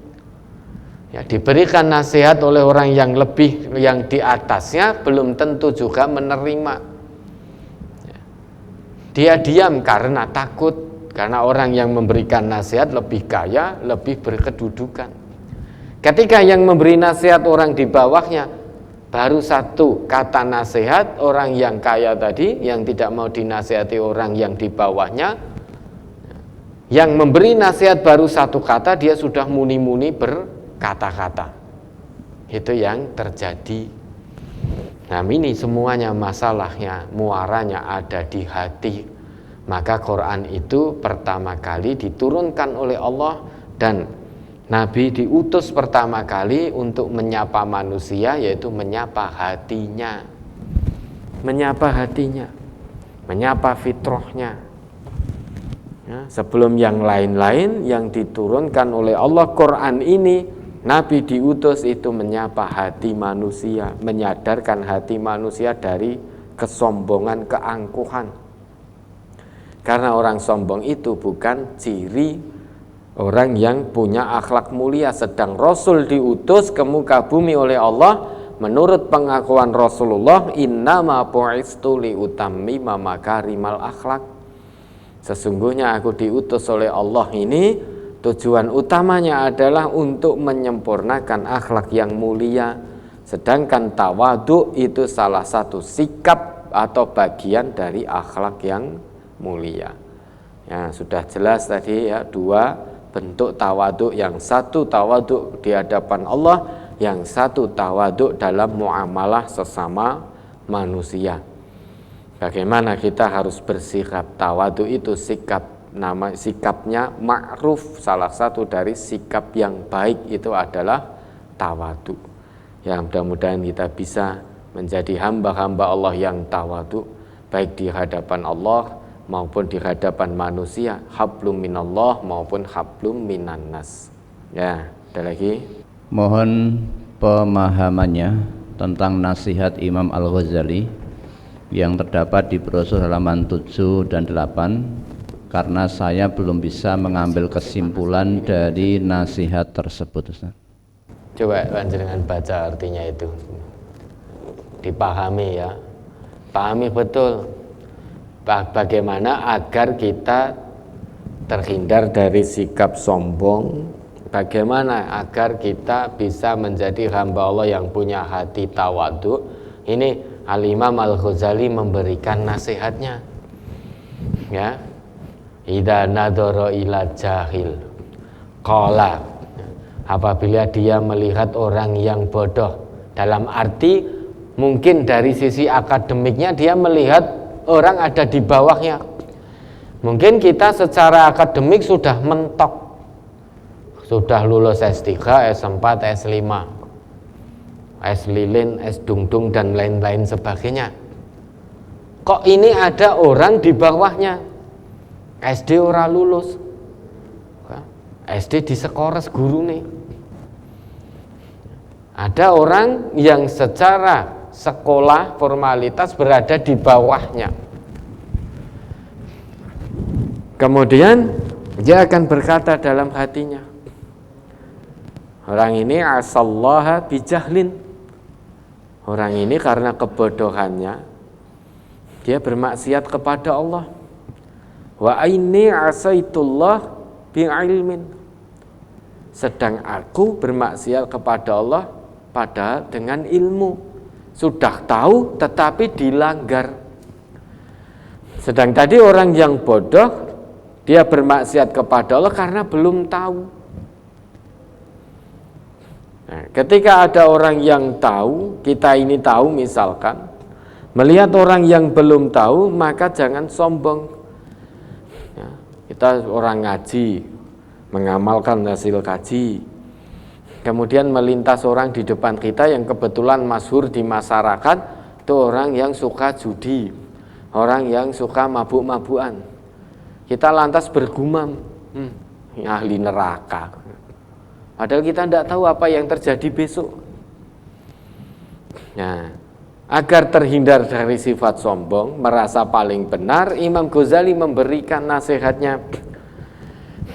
Ya, diberikan nasihat oleh orang yang lebih, yang di atasnya, belum tentu juga menerima. Dia diam karena takut, karena orang yang memberikan nasihat lebih kaya, lebih berkedudukan. Ketika yang memberi nasihat orang di bawahnya, baru satu kata nasihat, orang yang kaya tadi, yang tidak mau dinasihati orang yang di bawahnya, yang memberi nasihat baru satu kata, dia sudah muni-muni berkata-kata. Itu yang terjadi. Nah, ini semuanya masalahnya, muaranya ada di hati. Maka Quran itu pertama kali diturunkan oleh Allah, dan Nabi diutus pertama kali untuk menyapa manusia, yaitu menyapa hatinya. Menyapa hatinya, menyapa fitrahnya. Ya, sebelum yang lain-lain yang diturunkan oleh Allah, Quran ini Nabi diutus itu menyapa hati manusia, menyadarkan hati manusia dari kesombongan, keangkuhan. Karena orang sombong itu bukan ciri orang yang punya akhlak mulia. Sedang Rasul diutus ke muka bumi oleh Allah, menurut pengakuan Rasulullah, innama bu'istu liutammima makarimal akhlak. Sesungguhnya aku diutus oleh Allah ini, tujuan utamanya adalah untuk menyempurnakan akhlak yang mulia. Sedangkan tawadhu itu salah satu sikap atau bagian dari akhlak yang mulia. Ya, sudah jelas tadi ya, dua bentuk tawadhu. Yang satu tawadhu di hadapan Allah, yang satu tawadhu dalam muamalah sesama manusia. Bagaimana kita harus bersikap? Tawadhu itu sikapnya ma'ruf. Salah satu dari sikap yang baik itu adalah tawadhu. Ya, mudah-mudahan kita bisa menjadi hamba-hamba Allah yang tawadhu, baik di hadapan Allah maupun di hadapan manusia, hablum minallah maupun hablum minannas. Ya, ada lagi. Mohon pemahamannya tentang nasihat Imam Al-Ghazali yang terdapat di brosur halaman 7 dan 8, karena saya belum bisa mengambil kesimpulan dari nasihat tersebut, Ustaz. Coba panjenengan baca artinya itu, dipahami ya, pahami betul. bagaimana agar kita terhindar dari sikap sombong, bagaimana agar kita bisa menjadi hamba Allah yang punya hati tawadhu. Ini Al-Imam Al-Ghazali memberikan nasihatnya, ya. Idza nadhara ila jahil qala, apabila dia melihat orang yang bodoh, dalam arti mungkin dari sisi akademiknya dia melihat orang ada di bawahnya. Mungkin kita secara akademik sudah mentok, sudah lulus S3, S4, S5, S lilin, S dungdung dan lain-lain sebagainya. Kok ini ada orang di bawahnya? SD ora lulus, SD disekores guru nih. Ada orang yang secara sekolah formalitas berada di bawahnya. Kemudian dia akan berkata dalam hatinya, orang ini asallaha bijahlin. Orang ini karena kebodohannya dia bermaksiat kepada Allah. Wa aini asaitullah bi'ilmin. Sedang aku bermaksiat kepada Allah padahal dengan ilmu. Sudah tahu tetapi dilanggar. Sedang tadi orang yang bodoh dia bermaksiat kepada Allah karena belum tahu. Nah, ketika ada orang yang tahu, kita ini tahu misalkan, melihat orang yang belum tahu, maka jangan sombong. Kita orang ngaji, mengamalkan hasil kaji, kemudian melintas orang di depan kita yang kebetulan masyhur di masyarakat, itu orang yang suka judi, orang yang suka mabuk-mabukan. Kita lantas bergumam, ahli neraka. Padahal kita tidak tahu apa yang terjadi besok. Nah, agar terhindar dari sifat sombong, merasa paling benar, Imam Ghazali memberikan nasihatnya.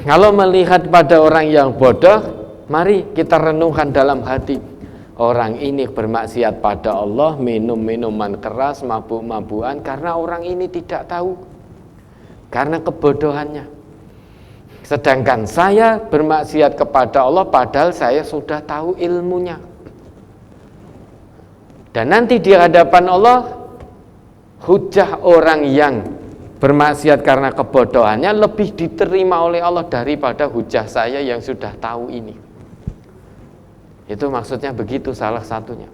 Kalau melihat pada orang yang bodoh, mari kita renungkan dalam hati. Orang ini bermaksiat pada Allah, minum minuman keras, mabuk-mabukan, karena orang ini tidak tahu, karena kebodohannya. Sedangkan saya bermaksiat kepada Allah, padahal saya sudah tahu ilmunya. Dan nanti di hadapan Allah, hujah orang yang bermaksiat karena kebodohannya lebih diterima oleh Allah daripada hujah saya yang sudah tahu ini. Itu maksudnya begitu salah satunya.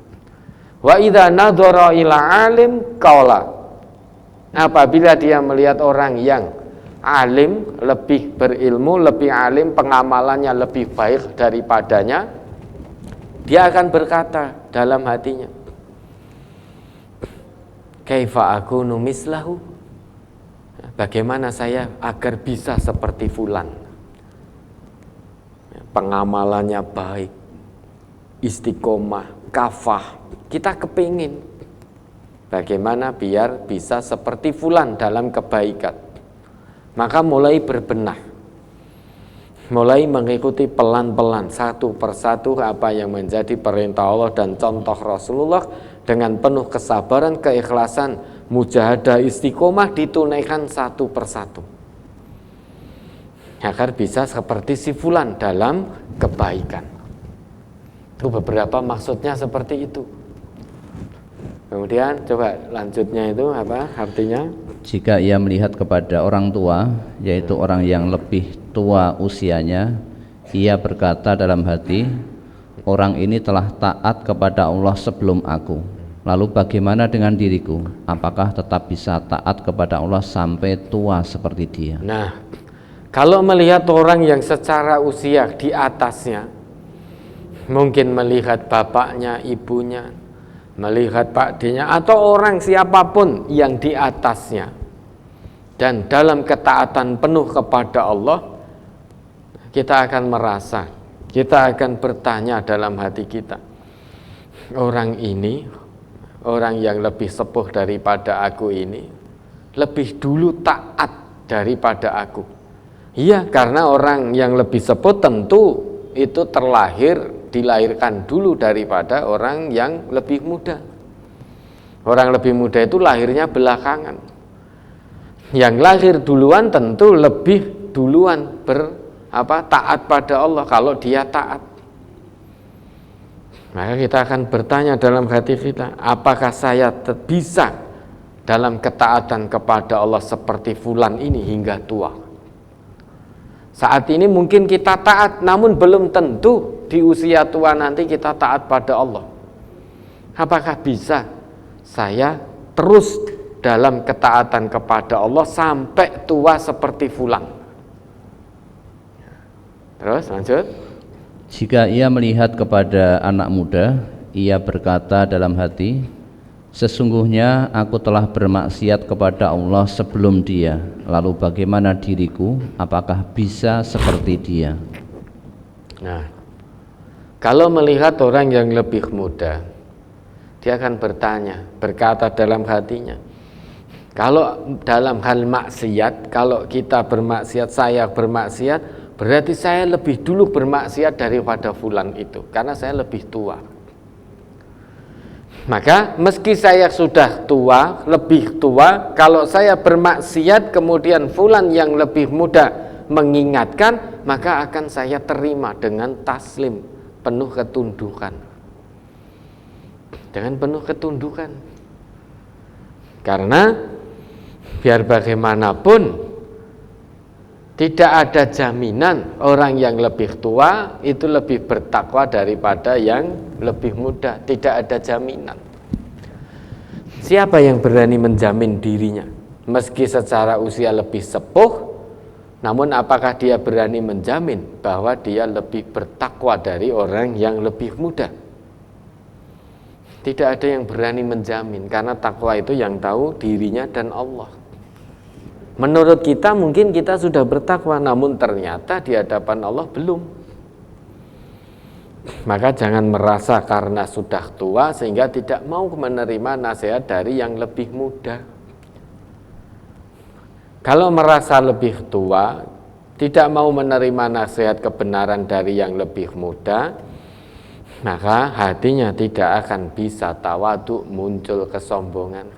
Wa idza nadhara ila alim qala. Apabila dia melihat orang yang alim, lebih berilmu, lebih alim, pengamalannya lebih baik daripadanya, dia akan berkata dalam hatinya, kaifa akunu mislahu? Bagaimana saya agar bisa seperti fulan? Pengamalannya baik, istiqomah, kafah. Kita kepingin bagaimana biar bisa seperti fulan dalam kebaikan. Maka mulai berbenah, mulai mengikuti pelan-pelan satu persatu apa yang menjadi perintah Allah dan contoh Rasulullah, dengan penuh kesabaran, keikhlasan, mujahadah, istiqomah ditunaikan satu persatu agar bisa seperti si fulan dalam kebaikan. Itu beberapa maksudnya seperti itu. Kemudian coba lanjutnya itu apa artinya? Jika ia melihat kepada orang tua, yaitu orang yang lebih tua usianya, ia berkata dalam hati, orang ini telah taat kepada Allah sebelum aku. Lalu bagaimana dengan diriku? Apakah tetap bisa taat kepada Allah sampai tua seperti dia? Nah, kalau melihat orang yang secara usia di atasnya, mungkin melihat bapaknya, ibunya, melihat pakdinya, atau orang siapapun yang di atasnya, dan dalam ketaatan penuh kepada Allah, kita akan merasa, kita akan bertanya dalam hati kita, orang ini, orang yang lebih sepuh daripada aku ini, lebih dulu taat daripada aku. Iya, karena orang yang lebih sepuh tentu itu dilahirkan dulu daripada orang yang lebih muda. Orang lebih muda itu lahirnya belakangan. Yang lahir duluan tentu lebih duluan taat pada Allah kalau dia taat. Maka kita akan bertanya dalam hati kita, apakah saya bisa dalam ketaatan kepada Allah seperti fulan ini hingga tua? Saat ini mungkin kita taat, namun belum tentu di usia tua nanti kita taat pada Allah. Apakah bisa saya terus dalam ketaatan kepada Allah sampai tua seperti fulan? Terus lanjut. Jika ia melihat kepada anak muda, ia berkata dalam hati, sesungguhnya aku telah bermaksiat kepada Allah sebelum dia, lalu bagaimana diriku, apakah bisa seperti dia? Nah, kalau melihat orang yang lebih muda, dia akan berkata dalam hatinya, kalau dalam hal maksiat, kalau kita bermaksiat, saya bermaksiat, berarti saya lebih dulu bermaksiat daripada fulan itu, karena saya lebih tua. Maka meski saya sudah tua, lebih tua, kalau saya bermaksiat kemudian fulan yang lebih muda mengingatkan, maka akan saya terima dengan taslim, penuh ketundukan. Dengan penuh ketundukan. Karena biar bagaimanapun tidak ada jaminan orang yang lebih tua itu lebih bertakwa daripada yang lebih muda. Tidak ada jaminan. Siapa yang berani menjamin dirinya? Meski secara usia lebih sepuh, namun apakah dia berani menjamin bahwa dia lebih bertakwa dari orang yang lebih muda? Tidak ada yang berani menjamin, karena takwa itu yang tahu dirinya dan Allah. Menurut kita mungkin kita sudah bertakwa, namun ternyata di hadapan Allah belum. Maka jangan merasa karena sudah tua sehingga tidak mau menerima nasihat dari yang lebih muda. Kalau merasa lebih tua, tidak mau menerima nasihat kebenaran dari yang lebih muda, maka hatinya tidak akan bisa tawadhu, muncul kesombongan.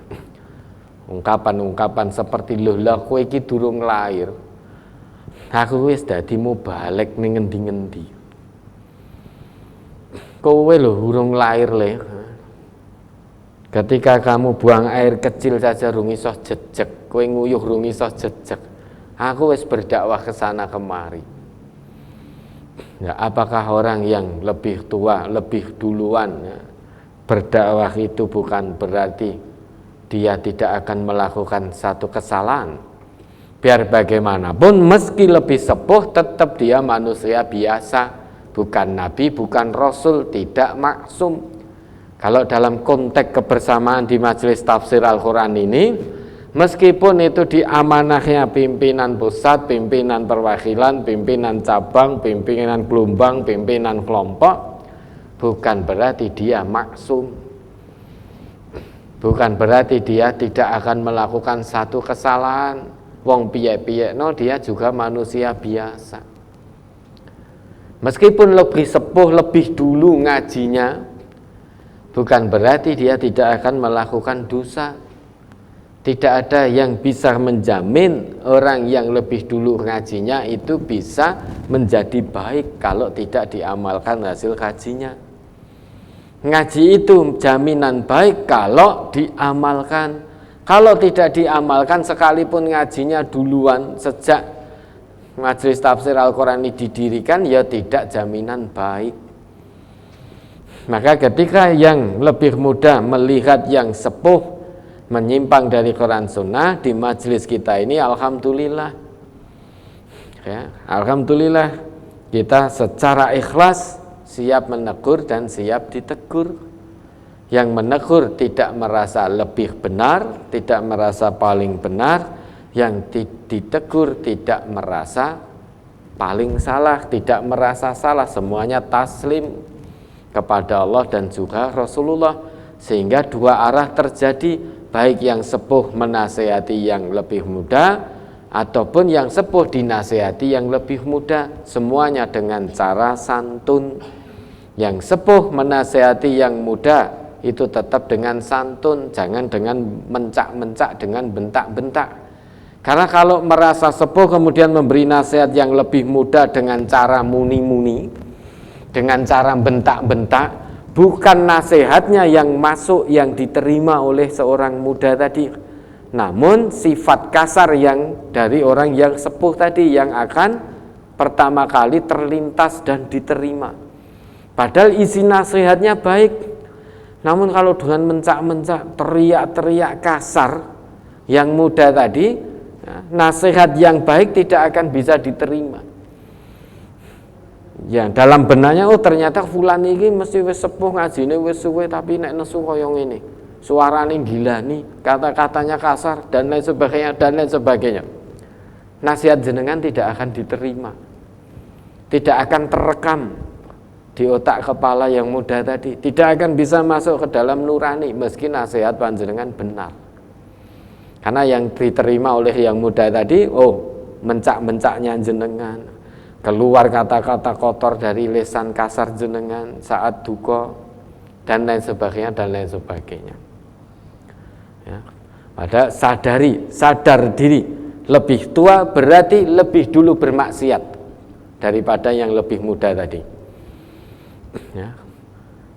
Ungkapan-ungkapan seperti lho lah kowe iki durung lahir, aku wis dadi mubalek ning ngendi-ngendi, kowe lho urung lahir le. Ketika kamu buang air kecil saja rung iso jejeg, kowe nguyuh rung iso jejeg, aku wis berdakwah ke sana kemari. Ya, apakah orang yang lebih tua, lebih duluan berdakwah itu bukan berarti dia tidak akan melakukan satu kesalahan? Biar bagaimanapun meski lebih sepuh, tetap dia manusia biasa, bukan nabi, bukan rasul, tidak maksum. Kalau dalam konteks kebersamaan di majelis tafsir Al-Quran ini, meskipun itu diamanahnya pimpinan pusat, pimpinan perwakilan, pimpinan cabang, pimpinan gelombang, pimpinan kelompok, bukan berarti dia maksum. Bukan berarti dia tidak akan melakukan satu kesalahan. Wong piye-piye no, dia juga manusia biasa. Meskipun lebih sepuh, lebih dulu ngajinya, bukan berarti dia tidak akan melakukan dosa. Tidak ada yang bisa menjamin orang yang lebih dulu ngajinya itu bisa menjadi baik kalau tidak diamalkan hasil kajinya. Ngaji itu jaminan baik kalau diamalkan. Kalau tidak diamalkan, sekalipun ngajinya duluan sejak majelis tafsir Al-Quran ini didirikan, ya tidak jaminan baik. Maka ketika yang lebih muda melihat yang sepuh menyimpang dari Quran Sunnah di majelis kita ini, alhamdulillah ya, alhamdulillah kita secara ikhlas siap menegur dan siap ditegur. Yang menegur tidak merasa lebih benar, tidak merasa paling benar. Yang ditegur tidak merasa paling salah, tidak merasa salah. Semuanya taslim kepada Allah dan juga Rasulullah. Sehingga dua arah terjadi, baik yang sepuh menasihati yang lebih muda, ataupun yang sepuh dinasihati yang lebih muda. Semuanya dengan cara santun. Yang sepuh menasihati yang muda itu tetap dengan santun, jangan dengan mencak-mencak, dengan bentak-bentak. Karena kalau merasa sepuh kemudian memberi nasihat yang lebih muda dengan cara muni-muni, dengan cara bentak-bentak, bukan nasihatnya yang masuk, yang diterima oleh seorang muda tadi, namun sifat kasar yang dari orang yang sepuh tadi yang akan pertama kali terlintas dan diterima. Padahal isi nasihatnya baik, namun kalau dengan mencak-mencak, teriak-teriak kasar yang muda tadi, nasihat yang baik tidak akan bisa diterima. Ya, dalam benaknya, oh ternyata fulan ini mesti wis sepuh, ngajine wis suwe, tapi nek nesu kaya ngene, suarane gila nih, kata-katanya kasar dan lain sebagainya dan lain sebagainya. Nasihat jenengan tidak akan diterima, tidak akan terekam di otak kepala yang muda tadi, tidak akan bisa masuk ke dalam nurani meski nasihat panjenengan benar. Karena yang diterima oleh yang muda tadi, oh mencak-mencaknya jenengan, keluar kata-kata kotor dari lisan kasar jenengan saat duka dan lain sebagainya dan lain sebagainya. Ya. Pada sadar diri, lebih tua berarti lebih dulu bermaksiat daripada yang lebih muda tadi. Ya.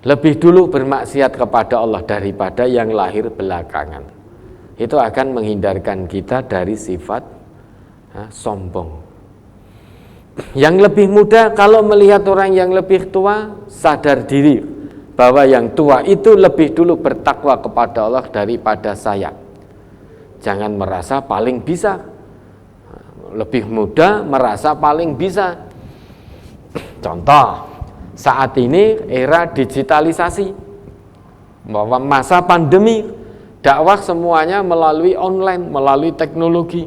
Lebih dulu bermaksiat kepada Allah daripada yang lahir belakangan. Itu akan menghindarkan kita dari sifat sombong. Yang lebih muda kalau melihat orang yang lebih tua, sadar diri bahwa yang tua itu lebih dulu bertakwa kepada Allah daripada saya. Jangan merasa paling bisa. Lebih muda merasa paling bisa. Contoh, saat ini era digitalisasi, bahwa masa pandemi, dakwah semuanya melalui online, melalui teknologi.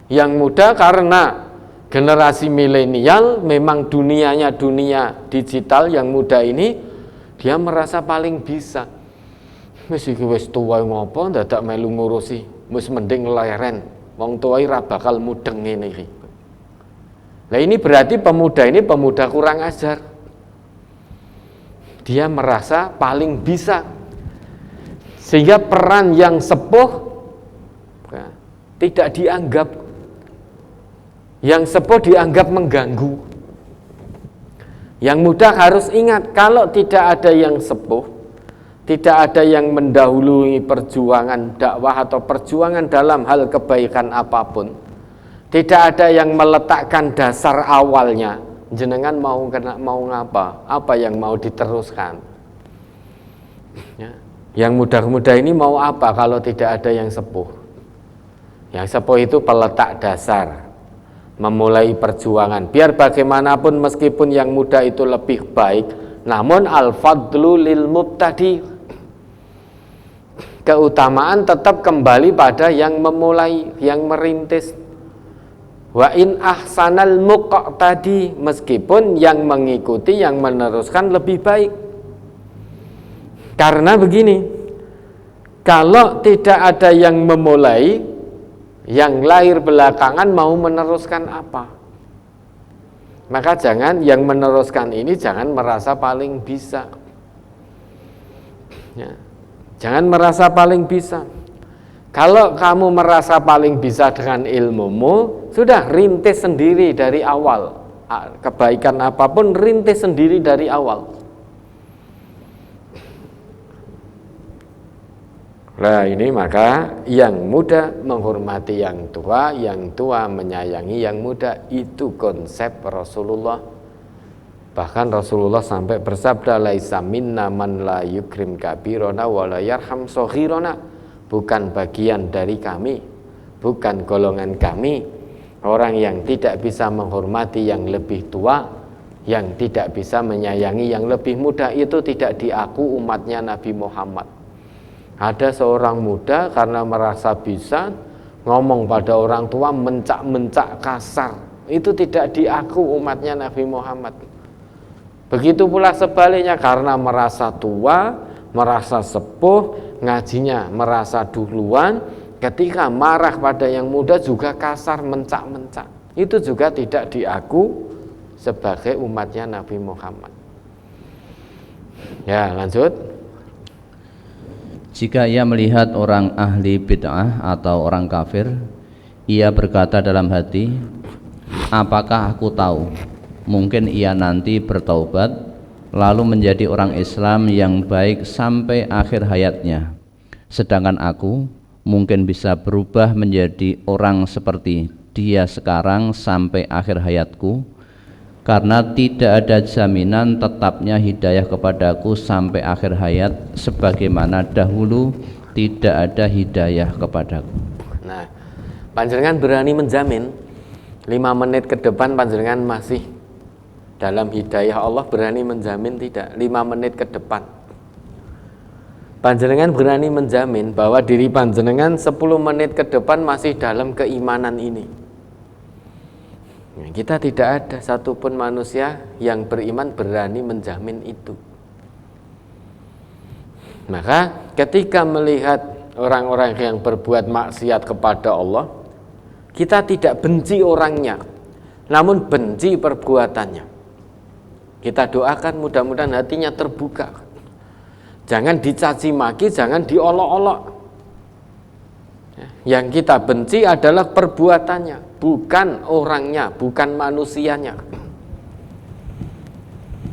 Yang muda karena generasi milenial memang dunianya dunia digital, yang muda ini dia merasa paling bisa. Wis iki wis tuwa ngopo dadak melu ngurusi, wis mending leren. Wong tuwa ora bakal mudeng ngene iki. Nah ini berarti pemuda ini pemuda kurang ajar. Dia merasa paling bisa. Sehingga peran yang sepuh tidak dianggap, yang sepuh dianggap mengganggu. Yang muda harus ingat, kalau tidak ada yang sepuh, tidak ada yang mendahului perjuangan dakwah atau perjuangan dalam hal kebaikan apapun, tidak ada yang meletakkan dasar awalnya, jenengan mau ngapa, apa yang mau diteruskan. Ya. Yang muda-muda ini mau apa kalau tidak ada yang sepuh? Yang sepuh itu peletak dasar, memulai perjuangan. Biar bagaimanapun meskipun yang muda itu lebih baik, namun al-fadlu lil mubtadi. Keutamaan tetap kembali pada yang memulai, yang merintis. Wa in ahsanal muqtadi, meskipun yang mengikuti, yang meneruskan lebih baik. Karena begini, kalau tidak ada yang memulai, yang lahir belakangan mau meneruskan apa? Maka jangan yang meneruskan ini jangan merasa paling bisa. Ya. Jangan merasa paling bisa. Kalau kamu merasa paling bisa dengan ilmumu, sudah rintis sendiri dari awal. Kebaikan apapun rintis sendiri dari awal. Nah ini maka yang muda menghormati yang tua menyayangi yang muda, itu konsep Rasulullah. Bahkan Rasulullah sampai bersabda, laisa minna man la yukrim kabirona wa la yarham soghirona. Bukan bagian dari kami, bukan golongan kami, orang yang tidak bisa menghormati yang lebih tua, yang tidak bisa menyayangi yang lebih muda. Itu tidak diaku umatnya Nabi Muhammad. Ada seorang muda karena merasa bisa ngomong pada orang tua mencak-mencak kasar, itu tidak diaku umatnya Nabi Muhammad. Begitu pula sebaliknya, karena merasa tua, merasa sepuh, ngajinya merasa duluan, ketika marah pada yang muda juga kasar, mencak-mencak. Itu juga tidak diaku sebagai umatnya Nabi Muhammad. Ya, lanjut. Jika ia melihat orang ahli bid'ah atau orang kafir Ia berkata dalam hati, apakah aku tahu, mungkin ia nanti bertaubat lalu menjadi orang Islam yang baik sampai akhir hayatnya, sedangkan aku mungkin bisa berubah menjadi orang seperti dia sekarang sampai akhir hayatku, karena tidak ada jaminan tetapnya hidayah kepadaku sampai akhir hayat sebagaimana dahulu tidak ada hidayah kepadaku. Nah, panjenengan berani menjamin 5 menit ke depan panjenengan masih dalam hidayah Allah? Berani menjamin tidak? 5 menit ke depan panjenengan berani menjamin bahwa diri panjenengan 10 menit ke depan masih dalam keimanan ini? Kita tidak ada satupun manusia yang beriman berani menjamin itu. Maka ketika melihat orang-orang yang berbuat maksiat kepada Allah, kita tidak benci orangnya, namun benci perbuatannya. Kita doakan mudah-mudahan hatinya terbuka. Jangan dicaci maki, jangan diolok-olok. Yang kita benci adalah perbuatannya, bukan orangnya, bukan manusianya,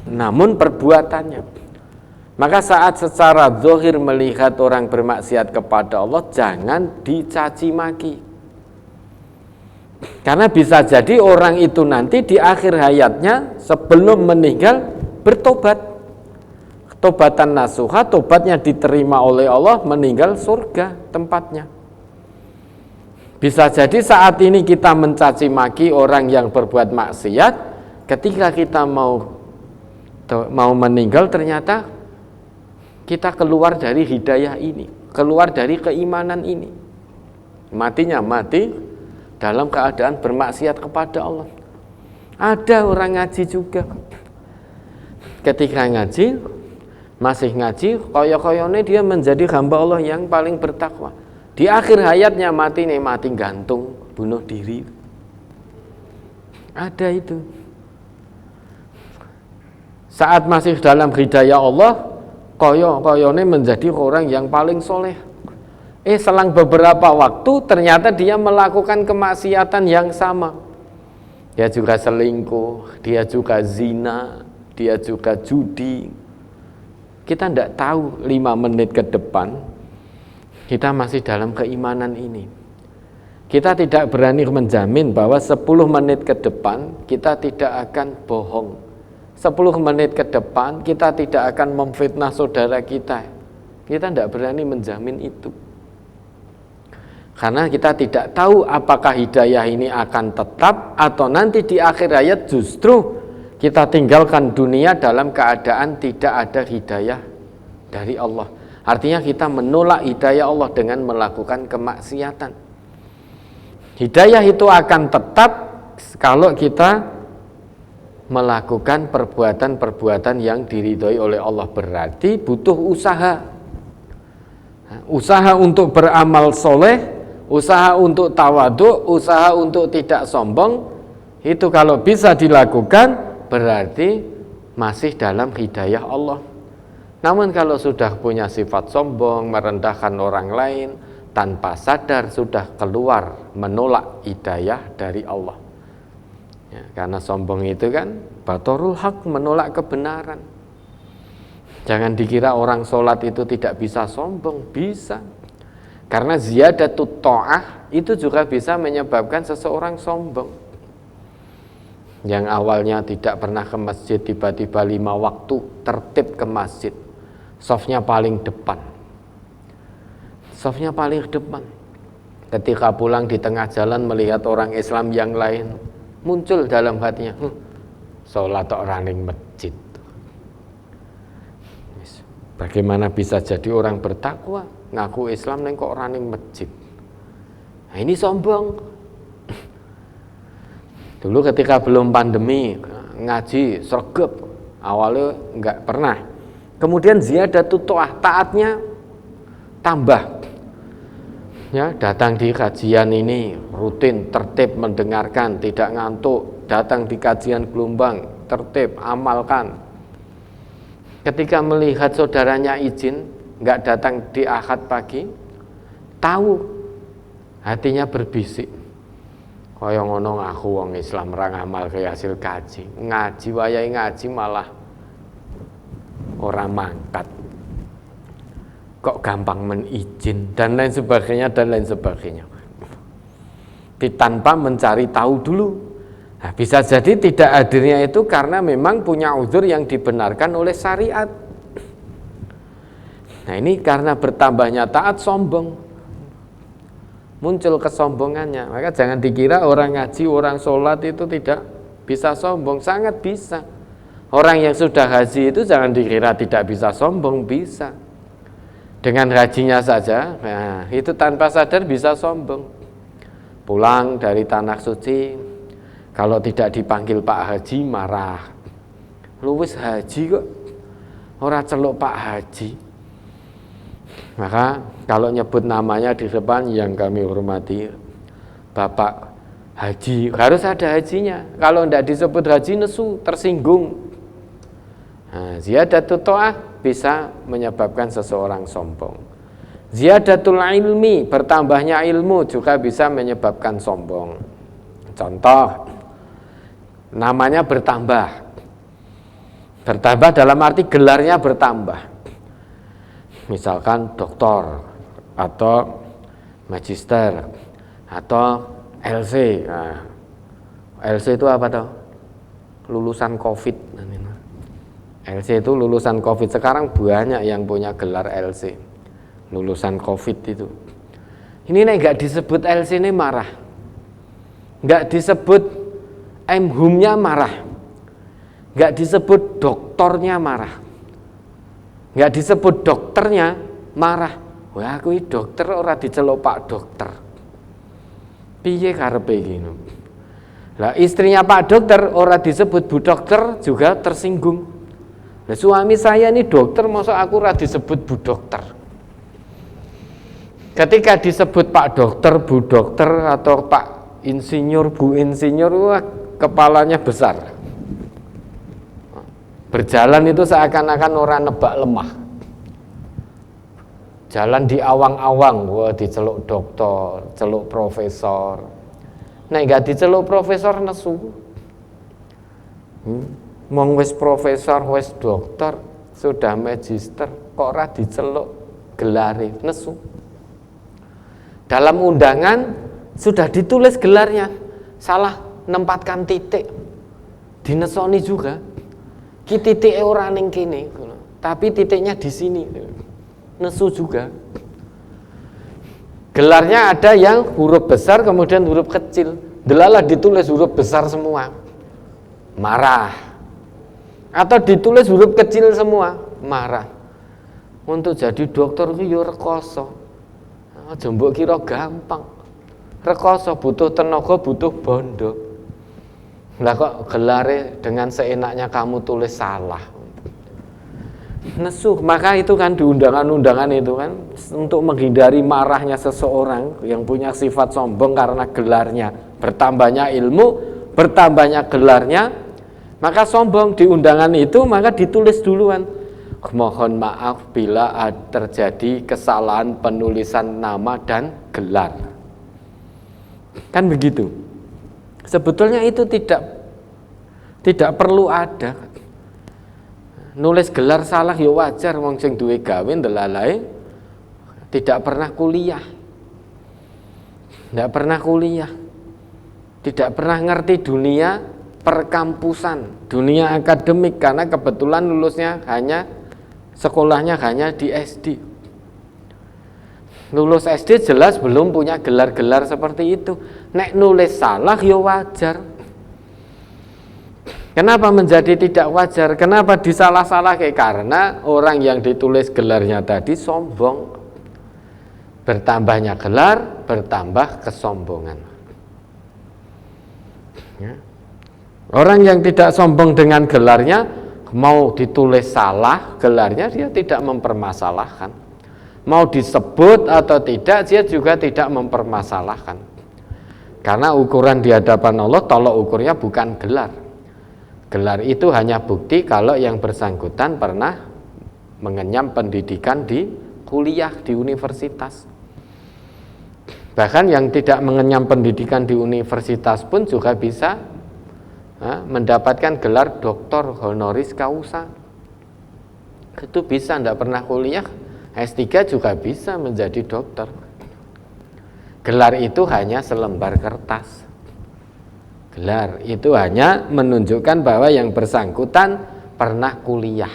namun perbuatannya. Maka saat secara zahir melihat orang bermaksiat kepada Allah, jangan dicaci maki. Karena bisa jadi orang itu nanti di akhir hayatnya sebelum meninggal bertobat. Tobatan nasuha, tobatnya diterima oleh Allah, meninggal surga tempatnya. Bisa jadi saat ini kita mencaci maki orang yang berbuat maksiat, ketika kita mau meninggal ternyata kita keluar dari hidayah ini, keluar dari keimanan ini. Matinya mati dalam keadaan bermaksiat kepada Allah. Ada orang ngaji juga, ketika ngaji, masih ngaji, koyo-koyone dia menjadi hamba Allah yang paling bertakwa. Di akhir hayatnya mati gantung, bunuh diri. Ada itu. Saat masih dalam hidayah Allah, koyo-koyone menjadi orang yang paling soleh. Selang beberapa waktu ternyata dia melakukan kemaksiatan yang sama. Dia juga selingkuh, dia juga zina, dia juga judi. Kita tidak tahu 5 menit ke depan kita masih dalam keimanan ini. Kita tidak berani menjamin bahwa 10 menit ke depan kita tidak akan bohong. 10 menit ke depan kita tidak akan memfitnah saudara kita. Kita tidak berani menjamin itu. Karena kita tidak tahu apakah hidayah ini akan tetap atau nanti di akhir hayat justru kita tinggalkan dunia dalam keadaan tidak ada hidayah dari Allah. Artinya kita menolak hidayah Allah dengan melakukan kemaksiatan. Hidayah itu akan tetap kalau kita melakukan perbuatan-perbuatan yang diridhoi oleh Allah. Berarti butuh usaha. Usaha untuk beramal soleh, usaha untuk tawadhu, usaha untuk tidak sombong. Itu kalau bisa dilakukan berarti masih dalam hidayah Allah. Namun kalau sudah punya sifat sombong, merendahkan orang lain, tanpa sadar sudah keluar menolak hidayah dari Allah. Ya, karena sombong itu kan batorul haq, menolak kebenaran. Jangan dikira orang sholat itu tidak bisa sombong, bisa. Karena ziyadatut ta'ah itu juga bisa menyebabkan seseorang sombong. Yang awalnya tidak pernah ke masjid, tiba-tiba 5 waktu tertib ke masjid. Safnya paling depan. Safnya paling depan. Ketika pulang di tengah jalan melihat orang Islam yang lain, muncul dalam hatinya, sholat orang ning masjid. Bagaimana bisa jadi orang bertakwa, ngaku Islam neng kok orang ning masjid? Nah, ini sombong. Dulu ketika belum pandemi, ngaji sregep, awalnya enggak pernah. Kemudian ziyadatut ta'ah, taatnya tambah. Ya, datang di kajian ini rutin, tertib mendengarkan, tidak ngantuk. Datang di kajian gelombang, tertib, amalkan. Ketika melihat saudaranya izin, enggak datang di Ahad pagi, tahu, hatinya berbisik. Kaya ngono aku wong Islam ra ngamal kaya hasil kaji. Ngaji wayahe ngaji malah ora mangkat. Kok gampang menizin dan lain sebagainya dan lain sebagainya. Tanpa mencari tahu dulu. Nah, bisa jadi tidak hadirnya itu karena memang punya uzur yang dibenarkan oleh syariat. Nah, ini karena bertambahnya taat sombong. Muncul kesombongannya. Maka jangan dikira orang ngaji, orang sholat itu tidak bisa sombong. Sangat bisa. Orang yang sudah haji itu jangan dikira tidak bisa sombong, bisa. Dengan hajinya saja, nah, itu tanpa sadar bisa sombong. Pulang dari tanah suci, kalau tidak dipanggil Pak Haji marah. Lu wis haji kok ora celuk Pak Haji. Maka kalau nyebut namanya di depan yang kami hormati Bapak Haji, harus ada hajinya. Kalau tidak disebut haji nesu, tersinggung. Nah, ziyadatul ta'ah bisa menyebabkan seseorang sombong. Ziyadatul ilmi, bertambahnya ilmu juga bisa menyebabkan sombong. Contoh, namanya bertambah. Bertambah dalam arti gelarnya bertambah. Misalkan doktor atau magister atau LC. Nah, LC itu apa toh? Lulusan COVID. LC itu lulusan COVID. Sekarang banyak yang punya gelar LC, lulusan COVID itu. Ini nih nggak disebut LC ini marah, nggak disebut M.Hum-nya marah, nggak disebut doktornya marah, nggak disebut dokternya marah. Wah, aku ini dokter ora diceluk Pak Dokter. Piye karepe gini? Lah istrinya Pak Dokter ora disebut Bu Dokter juga tersinggung. Nah, suami saya ini dokter, masa aku ora disebut Bu Dokter. Ketika disebut Pak Dokter, Bu Dokter atau Pak Insinyur, Bu Insinyur, wah, kepalanya besar. Berjalan itu seakan-akan orang nebak lemah. Jalan di awang-awang, wah diceluk dokter, celuk profesor. Nah, enggak diceluk profesor nesu. Mong wis profesor, wis dokter, sudah magister, kok ora diceluk gelare nesu. Dalam undangan sudah ditulis gelarnya, salah nempatkan titik, dinesoni juga. Ki titike ora ning kene, tapi titiknya di sini, nesu juga. Gelarnya ada yang huruf besar kemudian huruf kecil, delalah ditulis huruf besar semua, marah. Atau ditulis huruf kecil semua, marah. Untuk jadi dokter itu ya rekoso. Aja mbok kira gampang. Rekoso butuh tenaga, butuh bondo. Lah kok gelare dengan seenaknya kamu tulis salah. Nesu, maka itu kan di undangan-undangan itu kan untuk menghindari marahnya seseorang yang punya sifat sombong karena gelarnya. Bertambahnya ilmu, bertambahnya gelarnya, maka sombong di undangan itu, maka ditulis duluan. Mohon maaf bila terjadi kesalahan penulisan nama dan gelar. Kan begitu. Sebetulnya itu tidak perlu ada. Nulis gelar salah ya wajar, wong sing duwe gawe ndelalae tidak pernah kuliah. Tidak pernah kuliah. Tidak pernah ngerti dunia perkampusan, dunia akademik, karena kebetulan lulusnya sekolahnya hanya di SD. Lulus SD jelas belum punya gelar-gelar seperti itu. Nek nulis salah ya wajar. Kenapa menjadi tidak wajar? Kenapa disalah-salah? Karena orang yang ditulis gelarnya tadi sombong. Bertambahnya gelar, bertambah kesombongan. Ya. Orang yang tidak sombong dengan gelarnya, mau ditulis salah gelarnya, dia tidak mempermasalahkan. Mau disebut atau tidak, dia juga tidak mempermasalahkan. Karena ukuran di hadapan Allah, tolok ukurnya bukan gelar. Gelar itu hanya bukti kalau yang bersangkutan pernah mengenyam pendidikan di kuliah, di universitas. Bahkan yang tidak mengenyam pendidikan di universitas pun juga bisa mendapatkan gelar doktor honoris causa. Itu bisa, tidak pernah kuliah, S3 juga bisa menjadi dokter. Gelar itu hanya selembar kertas. Gelar itu hanya menunjukkan bahwa yang bersangkutan pernah kuliah,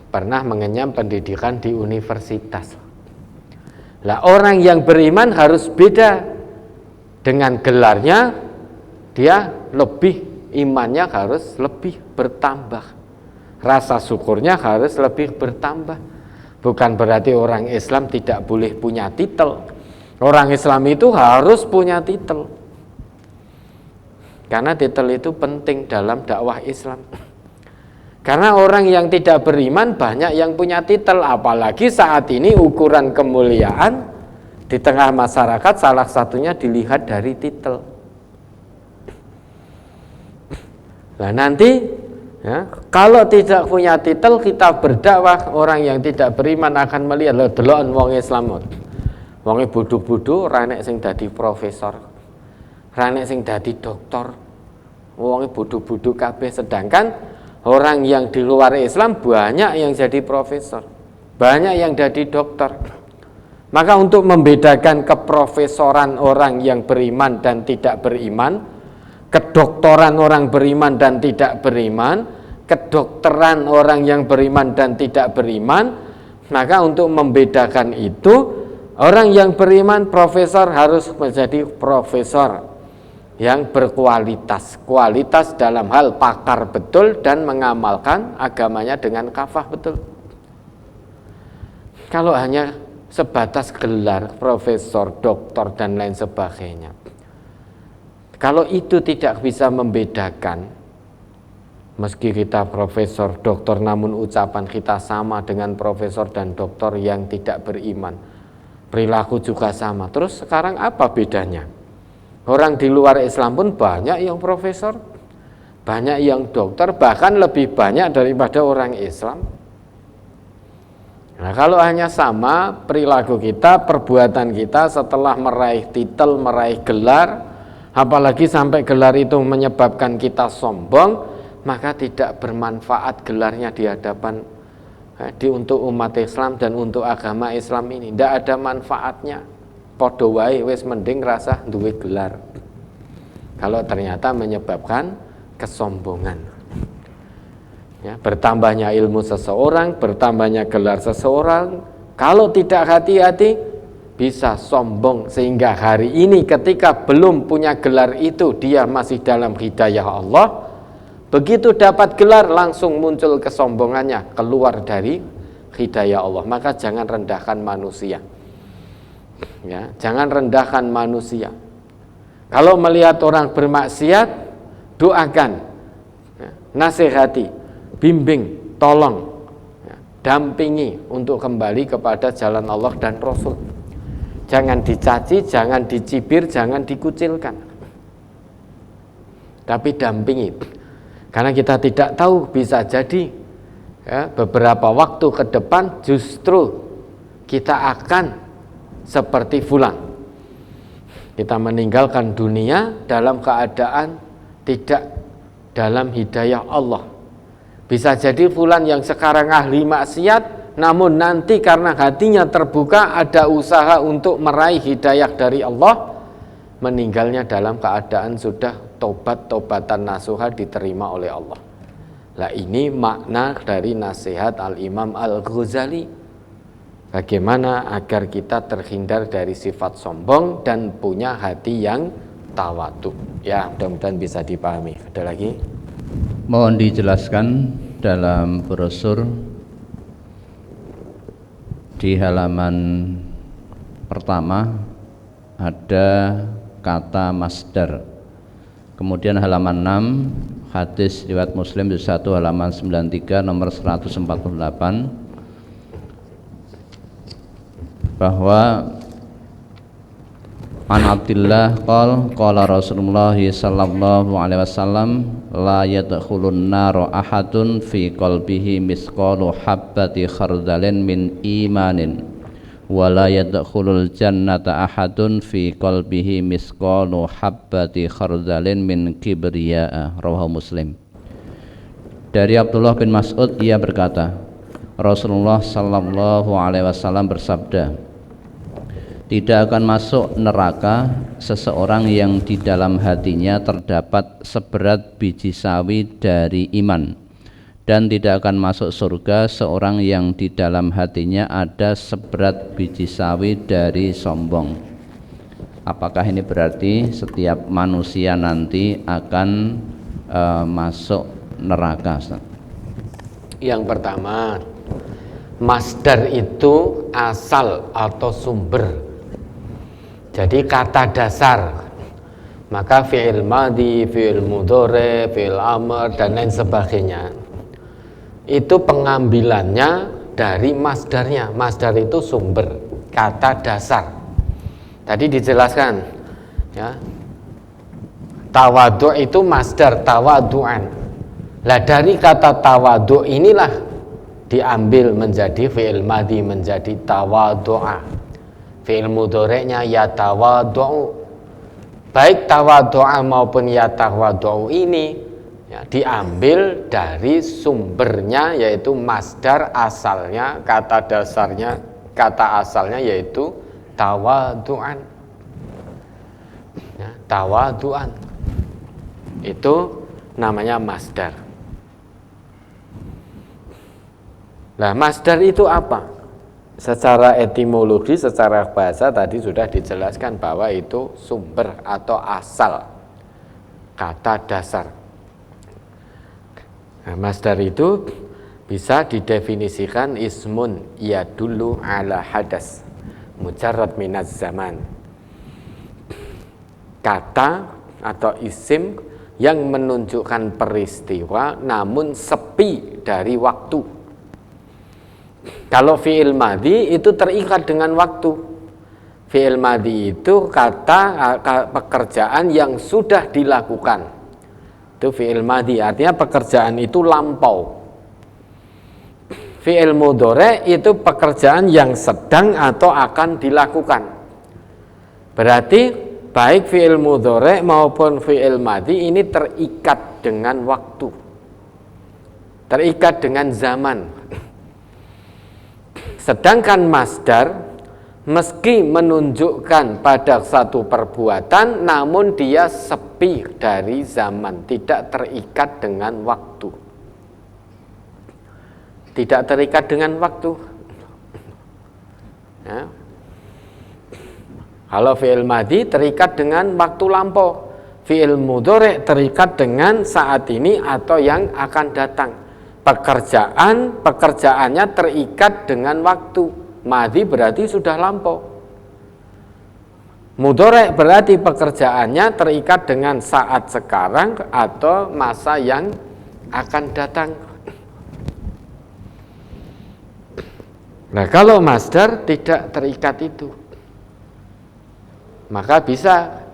pernah mengenyam pendidikan di universitas. Lah orang yang beriman harus beda. Dengan gelarnya dia lebih, imannya harus lebih bertambah. Rasa syukurnya harus lebih bertambah. Bukan berarti orang Islam tidak boleh punya titel. Orang Islam itu harus punya titel. Karena titel itu penting dalam dakwah Islam. Karena orang yang tidak beriman banyak yang punya titel. Apalagi saat ini ukuran kemuliaan di tengah masyarakat salah satunya dilihat dari titel. Nah nanti kalau tidak punya titel kita berdakwah, orang yang tidak beriman akan melihat lho deloken wong Islam. Wonge bodho-bodho ra nek sing dadi profesor, ra nek sing dadi doktor. Wonge bodho-bodho kabeh, sedangkan orang yang di luar Islam banyak yang jadi profesor, banyak yang jadi dokter. Maka untuk membedakan keprofesoran orang yang beriman dan tidak beriman, kedokteran orang beriman dan tidak beriman, kedokteran orang yang beriman dan tidak beriman, maka untuk membedakan itu, orang yang beriman profesor harus menjadi profesor yang berkualitas, kualitas dalam hal pakar betul dan mengamalkan agamanya dengan kafah betul. Kalau hanya sebatas gelar profesor, doktor dan lain sebagainya, kalau itu tidak bisa membedakan, meski kita profesor, doktor, namun ucapan kita sama dengan profesor dan doktor yang tidak beriman, perilaku juga sama. Terus sekarang apa bedanya? Orang di luar Islam pun banyak yang profesor, banyak yang dokter, bahkan lebih banyak daripada orang Islam. Nah, kalau hanya sama perilaku kita, perbuatan kita setelah meraih titel, meraih gelar, apalagi sampai gelar itu menyebabkan kita sombong, maka tidak bermanfaat gelarnya di hadapan untuk umat Islam dan untuk agama Islam ini. Tidak ada manfaatnya. Padha wae wis mending rasa duwe gelar. Kalau ternyata menyebabkan kesombongan. Ya, bertambahnya ilmu seseorang, bertambahnya gelar seseorang, kalau tidak hati-hati bisa sombong sehingga hari ini ketika belum punya gelar itu dia masih dalam hidayah Allah. Begitu dapat gelar langsung muncul kesombongannya, keluar dari hidayah Allah. Maka jangan rendahkan manusia. Ya, jangan rendahkan manusia. Kalau melihat orang bermaksiat, doakan, ya, nasihati, bimbing, tolong, ya, dampingi untuk kembali kepada jalan Allah dan Rasul. Jangan dicaci, jangan dicibir, jangan dikucilkan. Tapi dampingi. Karena kita tidak tahu, bisa jadi ya, beberapa waktu ke depan justru kita akan seperti fulan. Kita meninggalkan dunia dalam keadaan tidak dalam hidayah Allah. Bisa jadi fulan yang sekarang ahli maksiat, namun nanti karena hatinya terbuka ada usaha untuk meraih hidayah dari Allah, meninggalnya dalam keadaan sudah tobat-tobatan nasuha diterima oleh Allah. Lah ini makna dari nasihat Al-Imam Al-Ghazali. Bagaimana agar kita terhindar dari sifat sombong dan punya hati yang tawadhu. Ya, mudah-mudahan bisa dipahami. Ada lagi? Mohon dijelaskan dalam brosur di halaman pertama ada kata masdar. Kemudian halaman 6 hadis riwayat Muslim di 1 halaman 93 nomor 148 bahwa an Abdillah qala Rasulullah sallallahu alaihi wasallam la yadkhulun nar ahadun fi qalbihi misqalu habbati khardalin min imanin wala yadkhulul jannata ahadun fi qalbihi misqalu habbati khardalin min kibriya. Rawahu Muslim. Dari Abdullah bin Mas'ud, ia berkata, Rasulullah sallallahu alaihi wasallam bersabda, tidak akan masuk neraka seseorang yang di dalam hatinya terdapat seberat biji sawi dari iman, dan tidak akan masuk surga seorang yang di dalam hatinya ada seberat biji sawi dari sombong. Apakah ini berarti setiap manusia nanti akan masuk neraka, Ustaz? Yang pertama, masdar itu asal atau sumber. Jadi kata dasar. Maka fi'il madhi, fi'il mudhari, fi'il amr dan lain sebagainya, itu pengambilannya dari masdarnya. Masdar itu sumber, kata dasar. Tadi dijelaskan ya, tawadu itu masdar, tawaduan. Lah dari kata tawadu inilah diambil menjadi fi'il madhi, menjadi tawadu'a. Fi'il mudhari'nya yatawadu'u. Baik tawadu'a maupun yatawadu'u ini ya, diambil dari sumbernya, yaitu masdar asalnya, kata dasarnya, kata asalnya yaitu tawadu'an ya, tawadu'an itu namanya masdar. Nah, masdar itu apa? Secara etimologi, secara bahasa tadi sudah dijelaskan bahwa itu sumber atau asal, kata dasar. Nah, masdar itu bisa didefinisikan ismun yadullu ala hadas mujarrad minaz zaman. Kata atau isim yang menunjukkan peristiwa namun sepi dari waktu. Kalau fi'il madhi itu terikat dengan waktu. Fi'il madhi itu kata pekerjaan yang sudah dilakukan. Itu fi'il madhi, artinya pekerjaan itu lampau. Fi'il mudhari itu pekerjaan yang sedang atau akan dilakukan. Berarti baik fi'il mudhari maupun fi'il madhi ini terikat dengan waktu, terikat dengan zaman. Sedangkan masdar meski menunjukkan pada satu perbuatan, namun dia sepi dari zaman, tidak terikat dengan waktu. Tidak terikat dengan waktu. Ya. Kalau fi'il madhi terikat dengan waktu lampau, fi'il mudhari terikat dengan saat ini atau yang akan datang. Pekerjaannya terikat dengan waktu. Madhi berarti sudah lampau. Mudhari berarti pekerjaannya terikat dengan saat sekarang atau masa yang akan datang. Nah, kalau masdar tidak terikat itu, maka bisa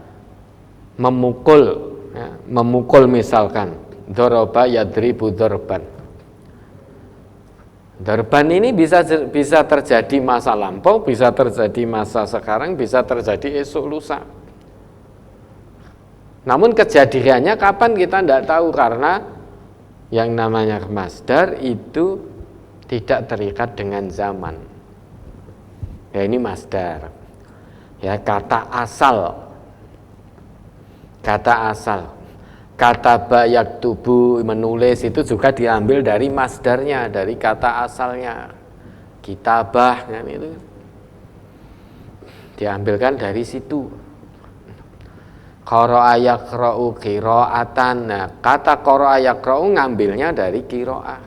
memukul, ya, memukul misalkan dzaraba yadribu dzarban. Darban ini bisa terjadi masa lampau, bisa terjadi masa sekarang, bisa terjadi esok lusa. Namun kejadiannya kapan kita tidak tahu, karena yang namanya masdar itu tidak terikat dengan zaman. Ya, ini masdar. Ya, kata asal. Kata asal. Kataba yaktubu, menulis, itu juga diambil dari masdarnya, dari kata asalnya. Kitabah, kan, itu diambilkan dari situ. Qara'a yaqra'u qira'atan. Nah, kata qara'a yaqra'u ngambilnya dari qira'ah.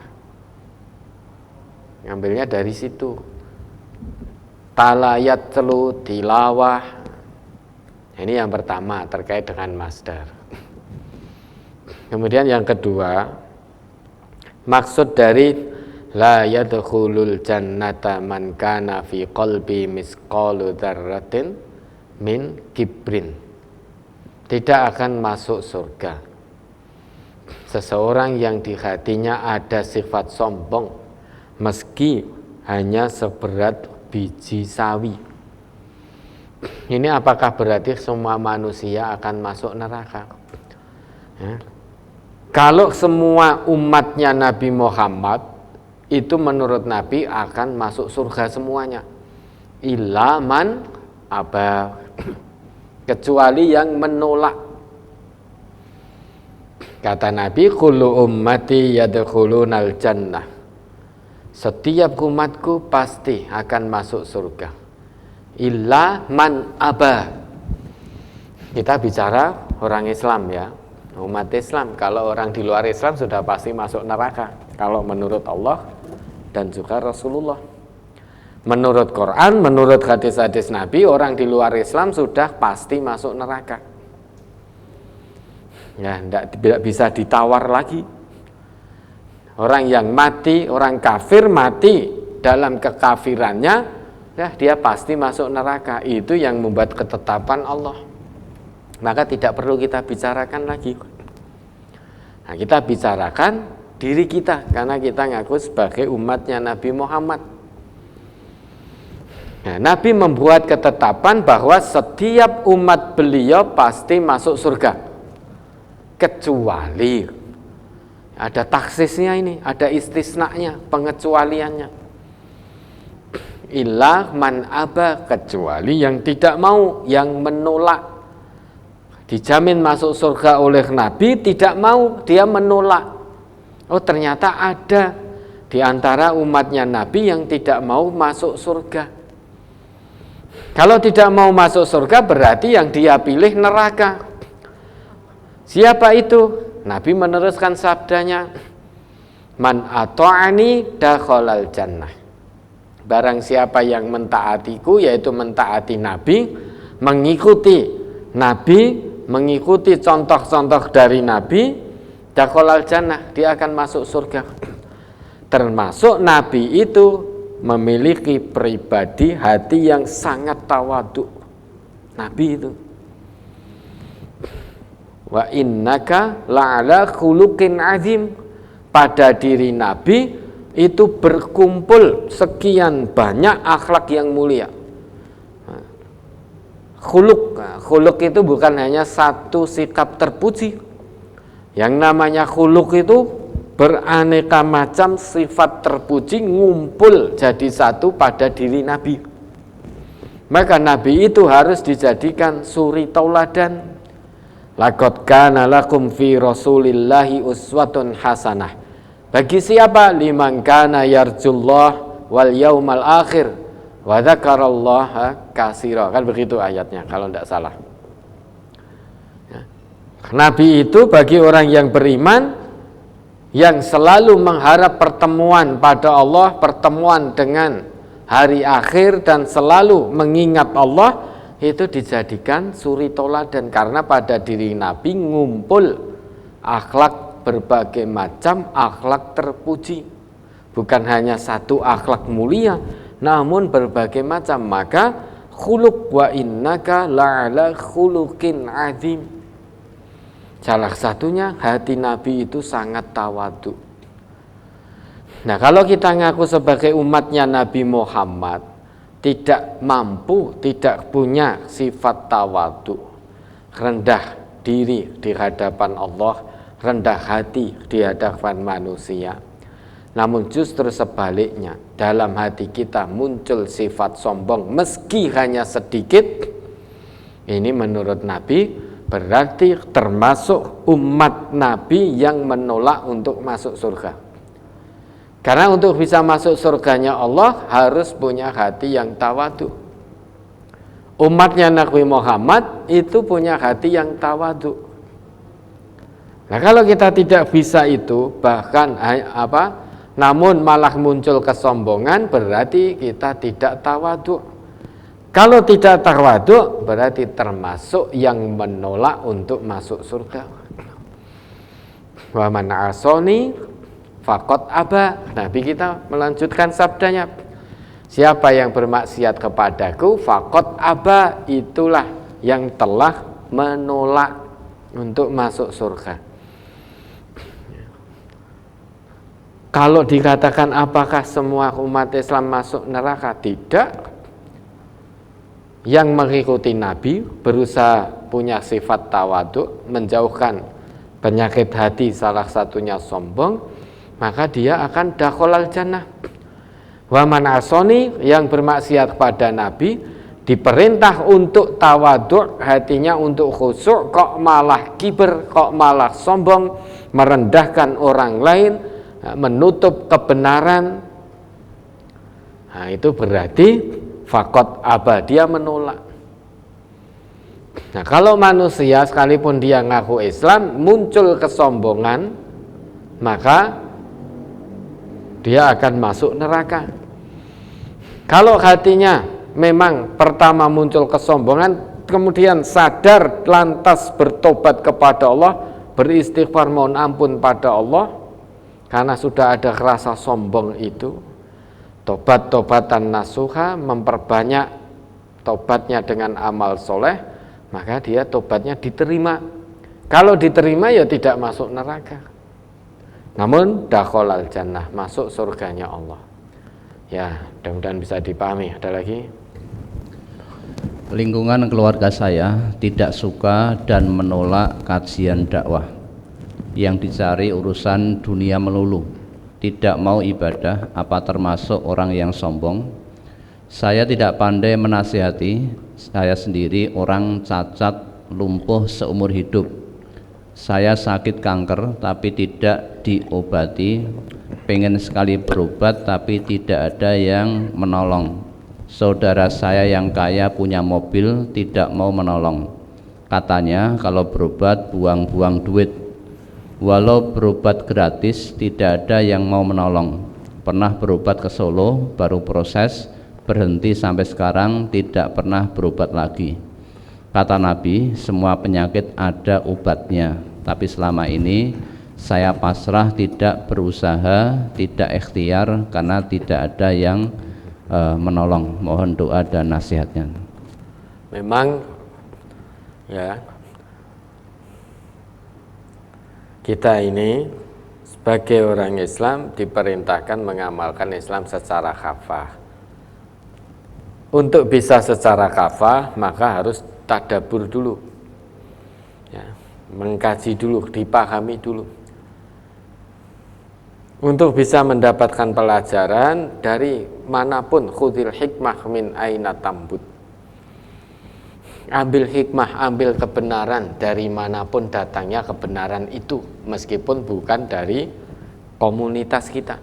Ngambilnya dari situ. Tala yatlu tilawah. Ini yang pertama terkait dengan masdar. Kemudian yang kedua, maksud dari la yadkhulul jannata man kana fi qalbi misqalu dzarratin min kibrin. Tidak akan masuk surga seseorang yang di hatinya ada sifat sombong meski hanya seberat biji sawi. Ini apakah berarti semua manusia akan masuk neraka? Ya. Kalau semua umatnya Nabi Muhammad itu menurut Nabi akan masuk surga semuanya, illa man aba, kecuali yang menolak. Kata Nabi, kullu ummati yadkhulunal jannah, setiap umatku pasti akan masuk surga, illa man aba. Kita bicara orang Islam ya, umat Islam. Kalau orang di luar Islam sudah pasti masuk neraka kalau menurut Allah dan juga Rasulullah. Menurut Quran, menurut hadis-hadis Nabi, orang di luar Islam sudah pasti masuk neraka. Ya, tidak bisa ditawar lagi. Orang yang mati, orang kafir mati dalam kekafirannya, ya dia pasti masuk neraka. Itu yang membuat ketetapan Allah. Maka tidak perlu kita bicarakan lagi. Nah, kita bicarakan diri kita, karena kita ngaku sebagai umatnya Nabi Muhammad. Nah, Nabi membuat ketetapan bahwa setiap umat beliau pasti masuk surga, kecuali ada taksisnya ini, ada istisnanya, pengecualiannya. Illa man aba, kecuali yang tidak mau, yang menolak. Dijamin masuk surga oleh Nabi, tidak mau, dia menolak. Oh, ternyata ada di antara umatnya Nabi yang tidak mau masuk surga. Kalau tidak mau masuk surga berarti yang dia pilih neraka. Siapa itu? Nabi meneruskan sabdanya, man ata'ani dakhalal jannah. Barang siapa yang mentaatiku, yaitu mentaati Nabi, mengikuti Nabi, mengikuti contoh-contoh dari Nabi, dakhalal jannah, dia akan masuk surga. Termasuk Nabi itu memiliki pribadi hati yang sangat tawadhu. Nabi itu, wa innaka la'ala khuluqin azim, pada diri Nabi itu berkumpul sekian banyak akhlak yang mulia. Khuluk itu bukan hanya satu sikap terpuji. Yang namanya khuluk itu beraneka macam sifat terpuji ngumpul jadi satu pada diri Nabi. Maka Nabi itu harus dijadikan suri tauladan. Laqad kana lakum fi Rasulillahi uswatun hasanah. Bagi siapa? Liman kana yarjullah wal yaumal akhir wa dzakarallaha katsira. Kan begitu ayatnya kalau tidak salah. Nabi itu bagi orang yang beriman, yang selalu mengharap pertemuan pada Allah, pertemuan dengan hari akhir, dan selalu mengingat Allah, itu dijadikan suri tauladan. Karena pada diri Nabi ngumpul akhlak berbagai macam, akhlak terpuji. Bukan hanya satu akhlak mulia, namun berbagai macam. Maka khuluq, wa innaka la'ala khuluqin azim. Salah satunya hati Nabi itu sangat tawadhu. Nah, kalau kita ngaku sebagai umatnya Nabi Muhammad, tidak mampu, tidak punya sifat tawadhu, rendah diri di hadapan Allah, rendah hati di hadapan manusia, namun justru sebaliknya, dalam hati kita muncul sifat sombong meski hanya sedikit, ini menurut Nabi berarti termasuk umat Nabi yang menolak untuk masuk surga. Karena untuk bisa masuk surganya Allah harus punya hati yang tawadhu. Umatnya Nabi Muhammad itu punya hati yang tawadhu. Nah, kalau kita tidak bisa itu, bahkan namun malah muncul kesombongan, berarti kita tidak tawadhu. Kalau tidak tawadhu, berarti termasuk yang menolak untuk masuk surga. Wa man asoni faqad aba. Nabi kita melanjutkan sabdanya, siapa yang bermaksiat kepadaku, faqad aba, itulah yang telah menolak untuk masuk surga. Kalau dikatakan apakah semua umat Islam masuk neraka? Tidak. Yang mengikuti Nabi, berusaha punya sifat tawadhu, menjauhkan penyakit hati, salah satunya sombong, maka dia akan dakhalal jannah. Wa man asoni, yang bermaksiat kepada Nabi, diperintah untuk tawadhu, hatinya untuk khusyuk, kok malah kiber, kok malah sombong, merendahkan orang lain, menutup kebenaran. Nah, itu berarti fakot aba, dia menolak. Nah, kalau manusia sekalipun dia ngaku Islam, muncul kesombongan, maka dia akan masuk neraka. Kalau hatinya memang pertama muncul kesombongan, kemudian sadar lantas bertobat kepada Allah, beristighfar mohon ampun pada Allah, karena sudah ada rasa sombong itu, tobat-tobatan nasuha, memperbanyak tobatnya dengan amal soleh, maka dia tobatnya diterima. Kalau diterima ya tidak masuk neraka, namun dakhalal jannah, masuk surganya Allah. Ya, mudah-mudahan bisa dipahami. Ada lagi? Lingkungan keluarga saya tidak suka dan menolak kajian dakwah. Yang dicari urusan dunia melulu, tidak mau ibadah, apa termasuk orang yang sombong? Saya tidak pandai menasihati, saya sendiri orang cacat lumpuh seumur hidup. Saya sakit kanker tapi tidak diobati, pengen sekali berobat tapi tidak ada yang menolong. Saudara saya yang kaya punya mobil tidak mau menolong. Katanya kalau berobat buang-buang duit. Walau berobat gratis tidak ada yang mau menolong. Pernah berobat ke Solo, baru proses, berhenti sampai sekarang tidak pernah berobat lagi. Kata Nabi, semua penyakit ada obatnya. Tapi selama ini saya pasrah, tidak berusaha, tidak ikhtiar karena tidak ada yang menolong. Mohon doa dan nasihatnya. Memang ya, kita ini sebagai orang Islam diperintahkan mengamalkan Islam secara kafah. Untuk bisa secara kafah maka harus tadabbur dulu, ya, mengkaji dulu, dipahami dulu. Untuk bisa mendapatkan pelajaran dari manapun, khudil hikmah min aina tambut. Ambil hikmah, ambil kebenaran dari manapun datangnya kebenaran itu, meskipun bukan dari komunitas kita.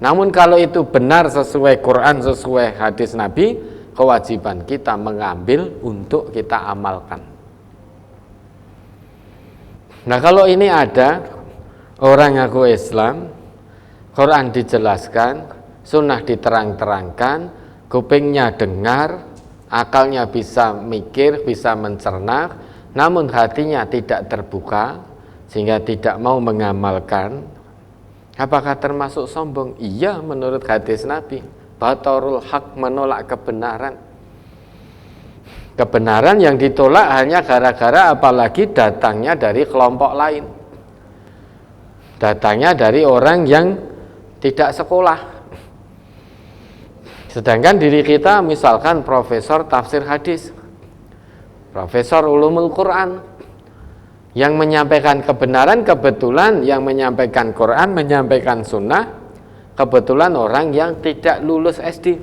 Namun kalau itu benar sesuai Quran, sesuai hadis Nabi, kewajiban kita mengambil untuk kita amalkan. Nah, kalau ini ada orang ngaku Islam, Quran dijelaskan, sunnah diterang-terangkan, kupingnya dengar, akalnya bisa mikir, bisa mencerna, namun hatinya tidak terbuka sehingga tidak mau mengamalkan, apakah termasuk sombong? Iya, menurut hadis Nabi. Batarul haq, menolak kebenaran. Kebenaran yang ditolak hanya gara-gara apalagi datangnya dari kelompok lain, datangnya dari orang yang tidak sekolah. Sedangkan diri kita misalkan profesor tafsir hadis, profesor ulumul Quran, yang menyampaikan kebenaran, kebetulan yang menyampaikan Quran, menyampaikan sunnah, kebetulan orang yang tidak lulus SD.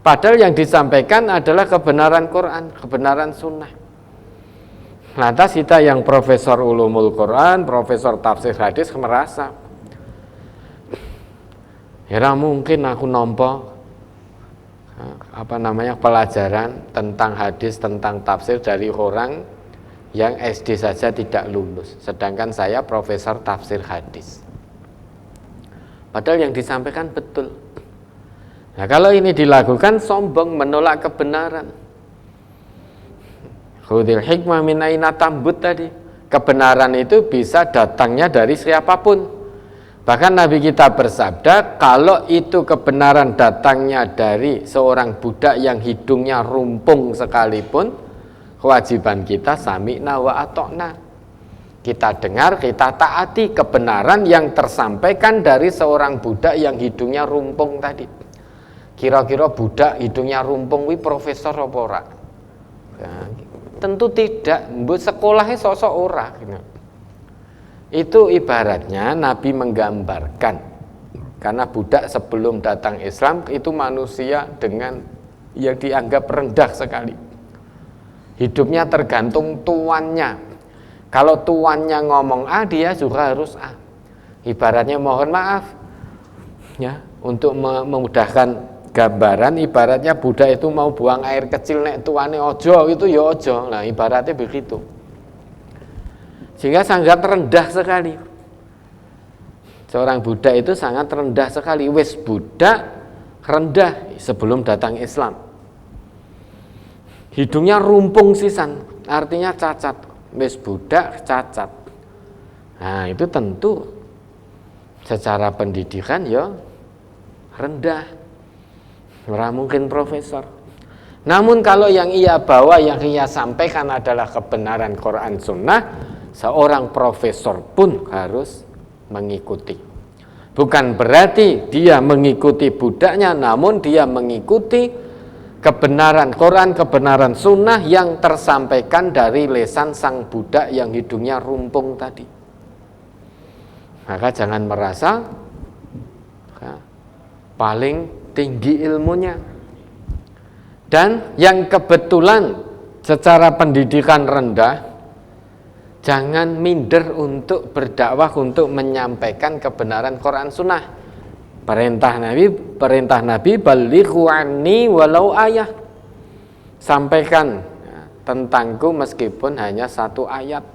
Padahal yang disampaikan adalah kebenaran Quran, kebenaran sunnah. Lantas kita yang profesor ulumul Quran, profesor tafsir hadis merasa, ya mungkin aku nompo pelajaran tentang hadis, tentang tafsir dari orang yang SD saja tidak lulus, sedangkan saya profesor tafsir hadis. Padahal yang disampaikan betul. Nah, kalau ini dilakukan sombong, menolak kebenaran. Khudil hikmah min aina tambut tadi. Kebenaran itu bisa datangnya dari siapapun. Bahkan Nabi kita bersabda, kalau itu kebenaran datangnya dari seorang budak yang hidungnya rumpung sekalipun, kewajiban kita sami'na wa atokna. Kita dengar, kita taati kebenaran yang tersampaikan dari seorang budak yang hidungnya rumpung tadi. Kira-kira budak hidungnya rumpung wi profesor apa ora? Ya, tentu tidak, mbok sekolahnya sosok ora. Itu ibaratnya Nabi menggambarkan, karena budak sebelum datang Islam itu manusia dengan yang dianggap rendah sekali. Hidupnya tergantung tuannya. Kalau tuannya ngomong A, dia juga harus A. Ibaratnya mohon maaf, ya, untuk memudahkan gambaran, ibaratnya budak itu mau buang air kecil nek tuane ojo, itu ya ojo. Nah, ibaratnya begitu. Sehingga sangat rendah sekali. Seorang budak itu sangat rendah sekali. Wis budak rendah sebelum datang Islam. Hidungnya rumpung sisan, artinya cacat. Wis budak cacat. Nah, itu tentu secara pendidikan ya rendah. Ora mungkin profesor. Namun kalau yang ia bawa, yang ia sampaikan adalah kebenaran Quran Sunnah, seorang profesor pun harus mengikuti. Bukan berarti dia mengikuti budaknya, namun dia mengikuti kebenaran Quran, kebenaran Sunnah yang tersampaikan dari lisan sang budak yang hidungnya rumpung tadi. Maka jangan merasa paling tinggi ilmunya. Dan yang kebetulan secara pendidikan rendah, jangan minder untuk berdakwah, untuk menyampaikan kebenaran Quran Sunnah. Perintah Nabi balighu anni walau ayah. Sampaikan tentangku meskipun hanya satu ayat.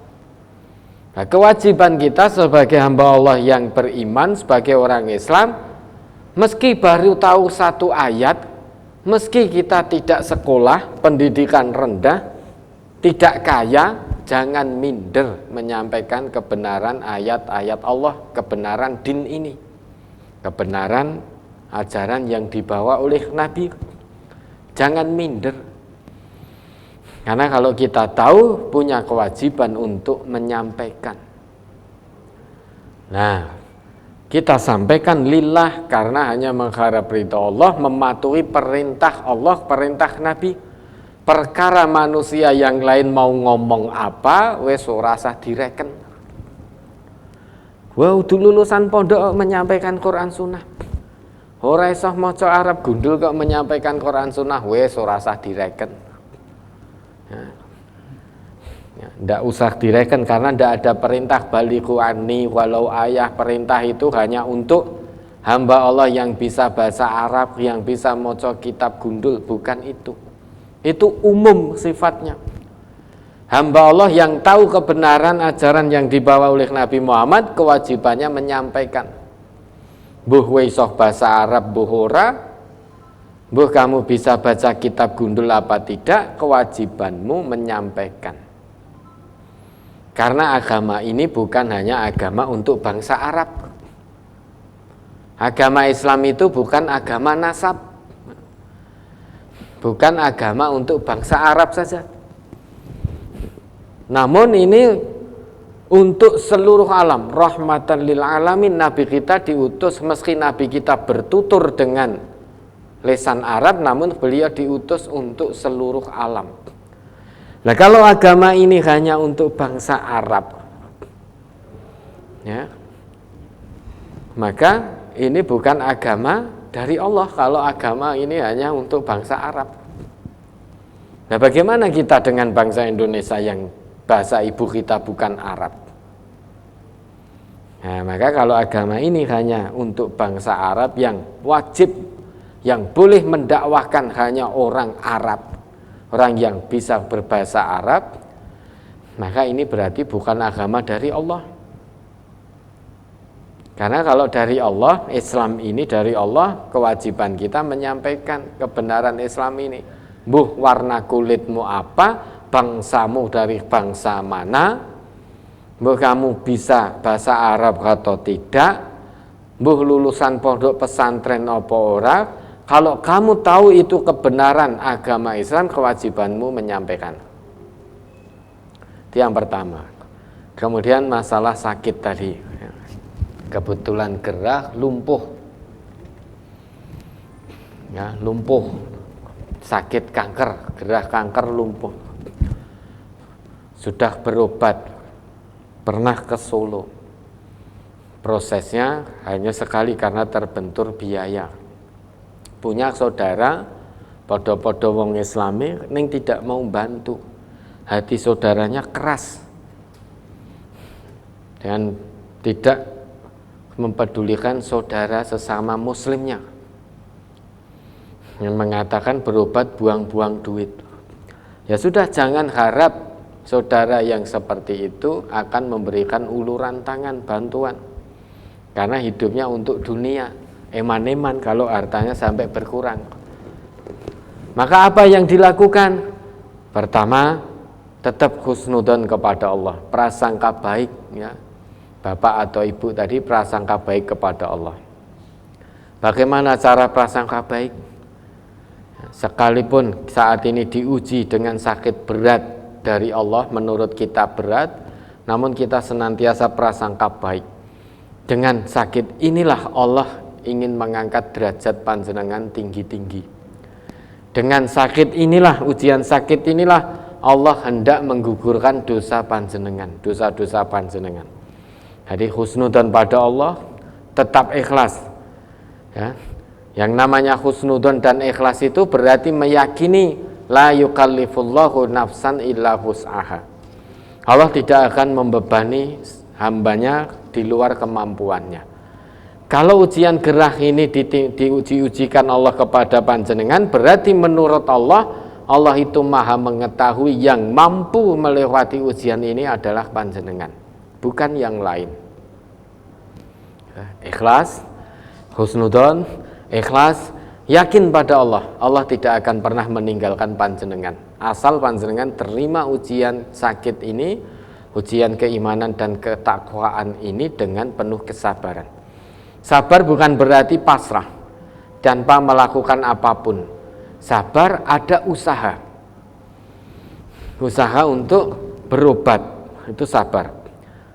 Nah, kewajiban kita sebagai hamba Allah yang beriman, sebagai orang Islam, meski baru tahu satu ayat, meski kita tidak sekolah, pendidikan rendah, tidak kaya, jangan minder menyampaikan kebenaran ayat-ayat Allah, kebenaran din ini, kebenaran ajaran yang dibawa oleh Nabi. Jangan minder. Karena kalau kita tahu, punya kewajiban untuk menyampaikan. Nah, kita sampaikan lillah karena hanya mengharap ridha Allah, mematuhi perintah Allah, perintah Nabi. Perkara manusia yang lain mau ngomong apa, wes ora usah direken. Wow, dulu lulusan pondok menyampaikan Quran Sunnah. Ora iso maca Arab gundul kok menyampaikan Quran Sunnah, wes ora usah direken. Ndak usah direken karena ndak ada perintah balighu anni walau ayah. Perintah itu hanya untuk hamba Allah yang bisa bahasa Arab, yang bisa maca kitab gundul, bukan itu. Itu umum sifatnya. Hamba Allah yang tahu kebenaran ajaran yang dibawa oleh Nabi Muhammad, kewajibannya menyampaikan. Mbuh iso bahasa Arab mbuh ora, mbuh kamu bisa baca kitab gundul apa tidak, kewajibanmu menyampaikan. Karena agama ini bukan hanya agama untuk bangsa Arab. Agama Islam itu bukan agama nasab, bukan agama untuk bangsa Arab saja. Namun ini untuk seluruh alam, rahmatan lil alamin. Nabi kita diutus, meski Nabi kita bertutur dengan lisan Arab, namun beliau diutus untuk seluruh alam. Nah, kalau agama ini hanya untuk bangsa Arab, ya, maka ini bukan agama dari Allah. Kalau agama ini hanya untuk bangsa Arab, nah bagaimana kita dengan bangsa Indonesia yang bahasa ibu kita bukan Arab? Nah, maka kalau agama ini hanya untuk bangsa Arab yang wajib, yang boleh mendakwahkan hanya orang Arab, orang yang bisa berbahasa Arab, maka ini berarti bukan agama dari Allah. Karena kalau dari Allah, Islam ini dari Allah, kewajiban kita menyampaikan kebenaran Islam ini. Mbuh warna kulitmu apa, bangsamu dari bangsa mana, mbuh kamu bisa bahasa Arab atau tidak, mbuh lulusan pondok pesantren apa ora, kalau kamu tahu itu kebenaran agama Islam, kewajibanmu menyampaikan. Itu yang pertama. Kemudian masalah sakit tadi, kebetulan gerah, lumpuh, ya, lumpuh, sakit kanker, gerah kanker, lumpuh. Sudah berobat, pernah ke Solo, prosesnya hanya sekali karena terbentur biaya. Punya saudara, podo-podo wong Islami, ning tidak mau bantu, hati saudaranya keras dan tidak mempedulikan saudara sesama muslimnya, yang mengatakan berobat buang-buang duit. Ya sudah, jangan harap saudara yang seperti itu akan memberikan uluran tangan bantuan, karena hidupnya untuk dunia, eman-eman kalau hartanya sampai berkurang. Maka apa yang dilakukan? Pertama, tetap husnudzon kepada Allah, prasangka baik, ya. Bapak atau ibu tadi prasangka baik kepada Allah. Bagaimana cara prasangka baik? Sekalipun saat ini diuji dengan sakit berat dari Allah, menurut kita berat, namun kita senantiasa prasangka baik. Dengan sakit inilah Allah ingin mengangkat derajat panjenengan tinggi-tinggi. Dengan sakit inilah, ujian sakit inilah Allah hendak menggugurkan dosa panjenengan, dosa-dosa panjenengan. Jadi husnudzon pada Allah, tetap ikhlas, ya. Yang namanya husnudzon dan ikhlas itu berarti meyakini la yukallifullahu nafsan illa wus'aha. Allah tidak akan membebani hambanya di luar kemampuannya. Kalau ujian gerah ini diuji-ujikan Allah kepada panjenengan, berarti menurut Allah, Allah itu maha mengetahui, yang mampu melewati ujian ini adalah panjenengan, bukan yang lain. Ikhlas, husnudzon, ikhlas, yakin pada Allah. Allah tidak akan pernah meninggalkan panjenengan, asal panjenengan terima ujian sakit ini, ujian keimanan dan ketakwaan ini dengan penuh kesabaran. Sabar bukan berarti pasrah tanpa melakukan apapun. Sabar ada usaha, usaha untuk berobat, itu sabar.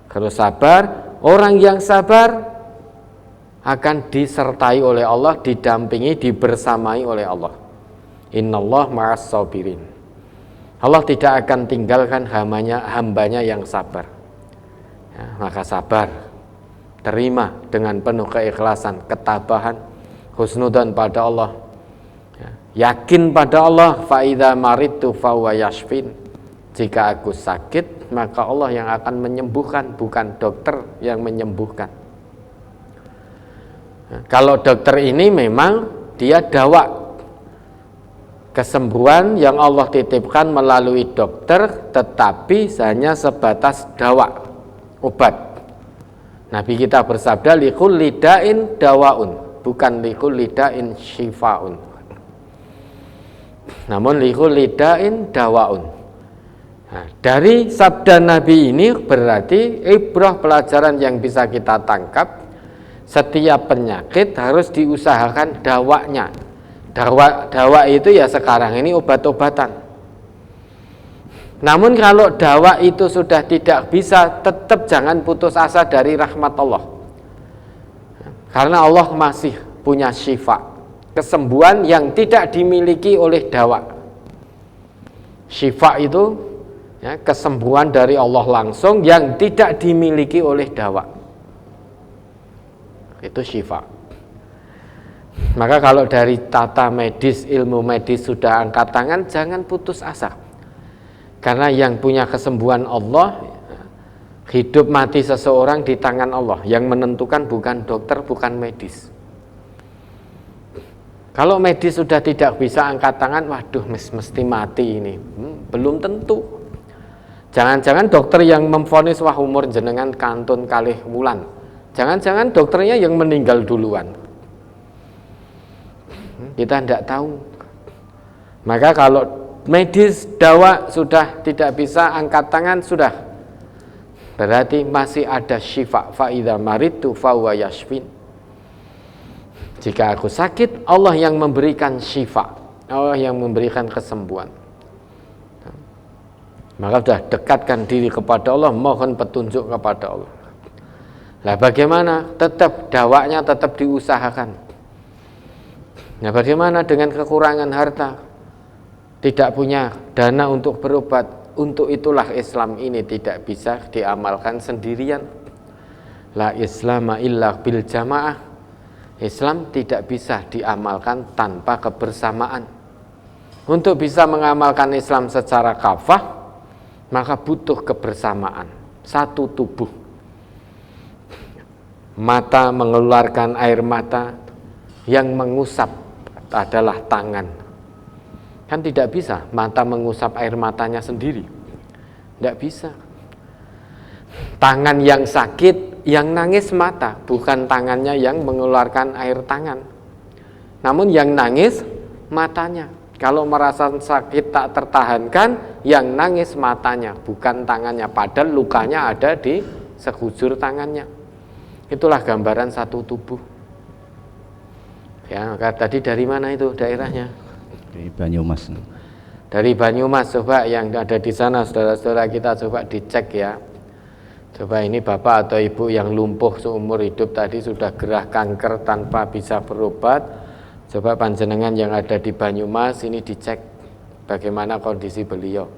Kalau sabar, orang yang sabar akan disertai oleh Allah, didampingi, dibersamai oleh Allah. Innallah ma'as sabirin. Allah tidak akan tinggalkan hambanya yang sabar, ya, maka sabar, terima dengan penuh keikhlasan, ketabahan, husnudzon pada Allah, ya, yakin pada Allah. Fa idza maridtu fa huwa yashfin. Jika aku sakit, maka Allah yang akan menyembuhkan, bukan dokter yang menyembuhkan. Kalau dokter ini memang dia dawa, kesembuhan yang Allah titipkan melalui dokter, tetapi hanya sebatas dawa, obat. Nabi kita bersabda, likulli da'in dawaun, bukan likulli da'in syifaun, namun likulli da'in dawaun. Nah, dari sabda Nabi ini berarti ibrah, pelajaran yang bisa kita tangkap, setiap penyakit harus diusahakan dawanya. Dawa itu ya sekarang ini obat-obatan. Namun kalau dawa itu sudah tidak bisa, tetap jangan putus asa dari rahmat Allah. Karena Allah masih punya syifa, kesembuhan yang tidak dimiliki oleh dawa. Syifa itu, ya, kesembuhan dari Allah langsung yang tidak dimiliki oleh dawa. Itu syifa. Maka kalau dari tata medis, ilmu medis sudah angkat tangan, jangan putus asa. Karena yang punya kesembuhan Allah, hidup mati seseorang di tangan Allah. Yang menentukan bukan dokter, bukan medis. Kalau medis sudah tidak bisa angkat tangan, waduh mesti mati ini. Belum tentu. Jangan-jangan dokter yang memvonis wah umur jenengan kantun kalih wulan. Jangan-jangan dokternya yang meninggal duluan. Kita tidak tahu. Maka kalau medis, dawa sudah tidak bisa angkat tangan, sudah berarti masih ada syifa. Fa idza maridtu fa huwa yashfin. Jika aku sakit, Allah yang memberikan syifa, Allah yang memberikan kesembuhan. Maka sudah dekatkan diri kepada Allah, mohon petunjuk kepada Allah. Nah bagaimana? Tetap dakwanya tetap diusahakan. Nah bagaimana dengan kekurangan harta? Tidak punya dana untuk berobat. Untuk itulah Islam ini tidak bisa diamalkan sendirian. La islama illa bil jamaah. Islam tidak bisa diamalkan tanpa kebersamaan. Untuk bisa mengamalkan Islam secara kafah, maka butuh kebersamaan, satu tubuh. Mata mengeluarkan air mata, yang mengusap adalah tangan. Kan tidak bisa mata mengusap air matanya sendiri, tidak bisa. Tangan yang sakit, yang nangis mata, bukan tangannya yang mengeluarkan air tangan, namun yang nangis matanya. Kalau merasa sakit tak tertahankan, yang nangis matanya, bukan tangannya. Padahal lukanya ada di sekujur tangannya. Itulah gambaran satu tubuh. Ya, maka tadi dari mana itu daerahnya? Dari Banyumas. Dari Banyumas. Coba yang ada di sana, saudara-saudara kita coba dicek ya. Coba ini bapak atau ibu yang lumpuh seumur hidup tadi sudah gerah kanker tanpa bisa berobat. Coba panjenengan yang ada di Banyumas ini dicek bagaimana kondisi beliau.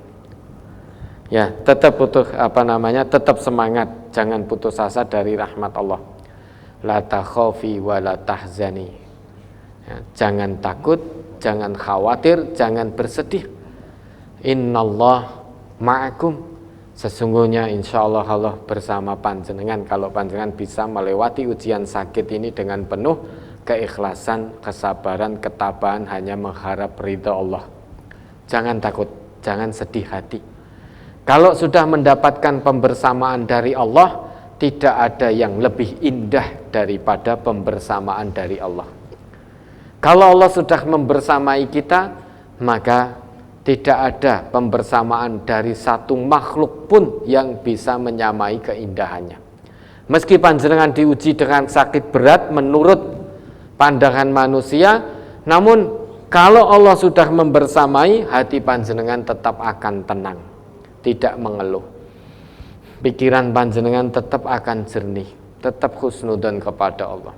Ya, tetap tetap semangat, jangan putus asa dari rahmat Allah. La takhafi wa la tahzani. Ya, jangan takut, jangan khawatir, jangan bersedih. Innallah ma'akum. Sesungguhnya insya Allah Allah bersama panjenengan. Kalau panjenengan bisa melewati ujian sakit ini dengan penuh keikhlasan, kesabaran, ketabahan, hanya mengharap ridha Allah. Jangan takut, jangan sedih hati. Kalau sudah mendapatkan pembersamaan dari Allah, tidak ada yang lebih indah daripada pembersamaan dari Allah. Kalau Allah sudah membersamai kita, maka tidak ada pembersamaan dari satu makhluk pun yang bisa menyamai keindahannya. Meski panjenengan diuji dengan sakit berat menurut pandangan manusia, namun kalau Allah sudah membersamai, hati panjenengan tetap akan tenang, tidak mengeluh. Pikiran panjenengan tetap akan jernih, tetap husnudzon kepada Allah,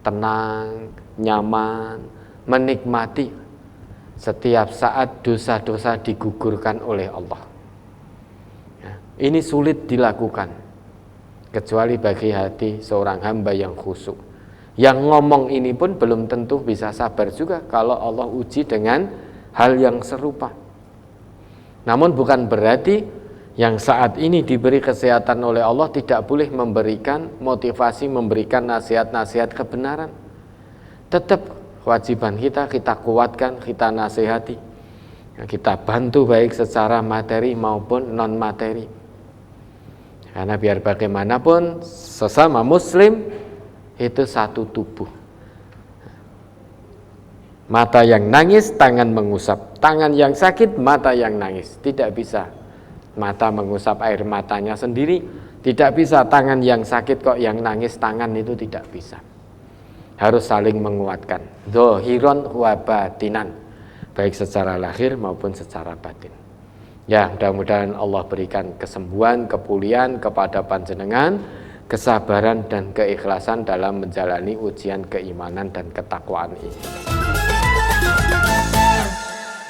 tenang, nyaman, menikmati. Setiap saat dosa-dosa digugurkan oleh Allah. Ya, ini sulit dilakukan, kecuali bagi hati seorang hamba yang khusyuk. Yang ngomong ini pun belum tentu bisa sabar juga kalau Allah uji dengan hal yang serupa. Namun bukan berarti yang saat ini diberi kesehatan oleh Allah tidak boleh memberikan motivasi, memberikan nasihat-nasihat kebenaran. Tetap kewajiban kita kuatkan, kita nasihati, kita bantu baik secara materi maupun non materi. Karena biar bagaimanapun sesama muslim itu satu tubuh. Mata yang nangis, tangan mengusap. Tangan yang sakit, mata yang nangis. Tidak bisa mata mengusap air matanya sendiri. Tidak bisa tangan yang sakit kok yang nangis tangan, itu tidak bisa. Harus saling menguatkan. Dzahiron wa batinan. Baik secara lahir maupun secara batin. Ya, mudah-mudahan Allah berikan kesembuhan, kepulihan kepada panjenengan, kesabaran dan keikhlasan dalam menjalani ujian keimanan dan ketakwaan ini.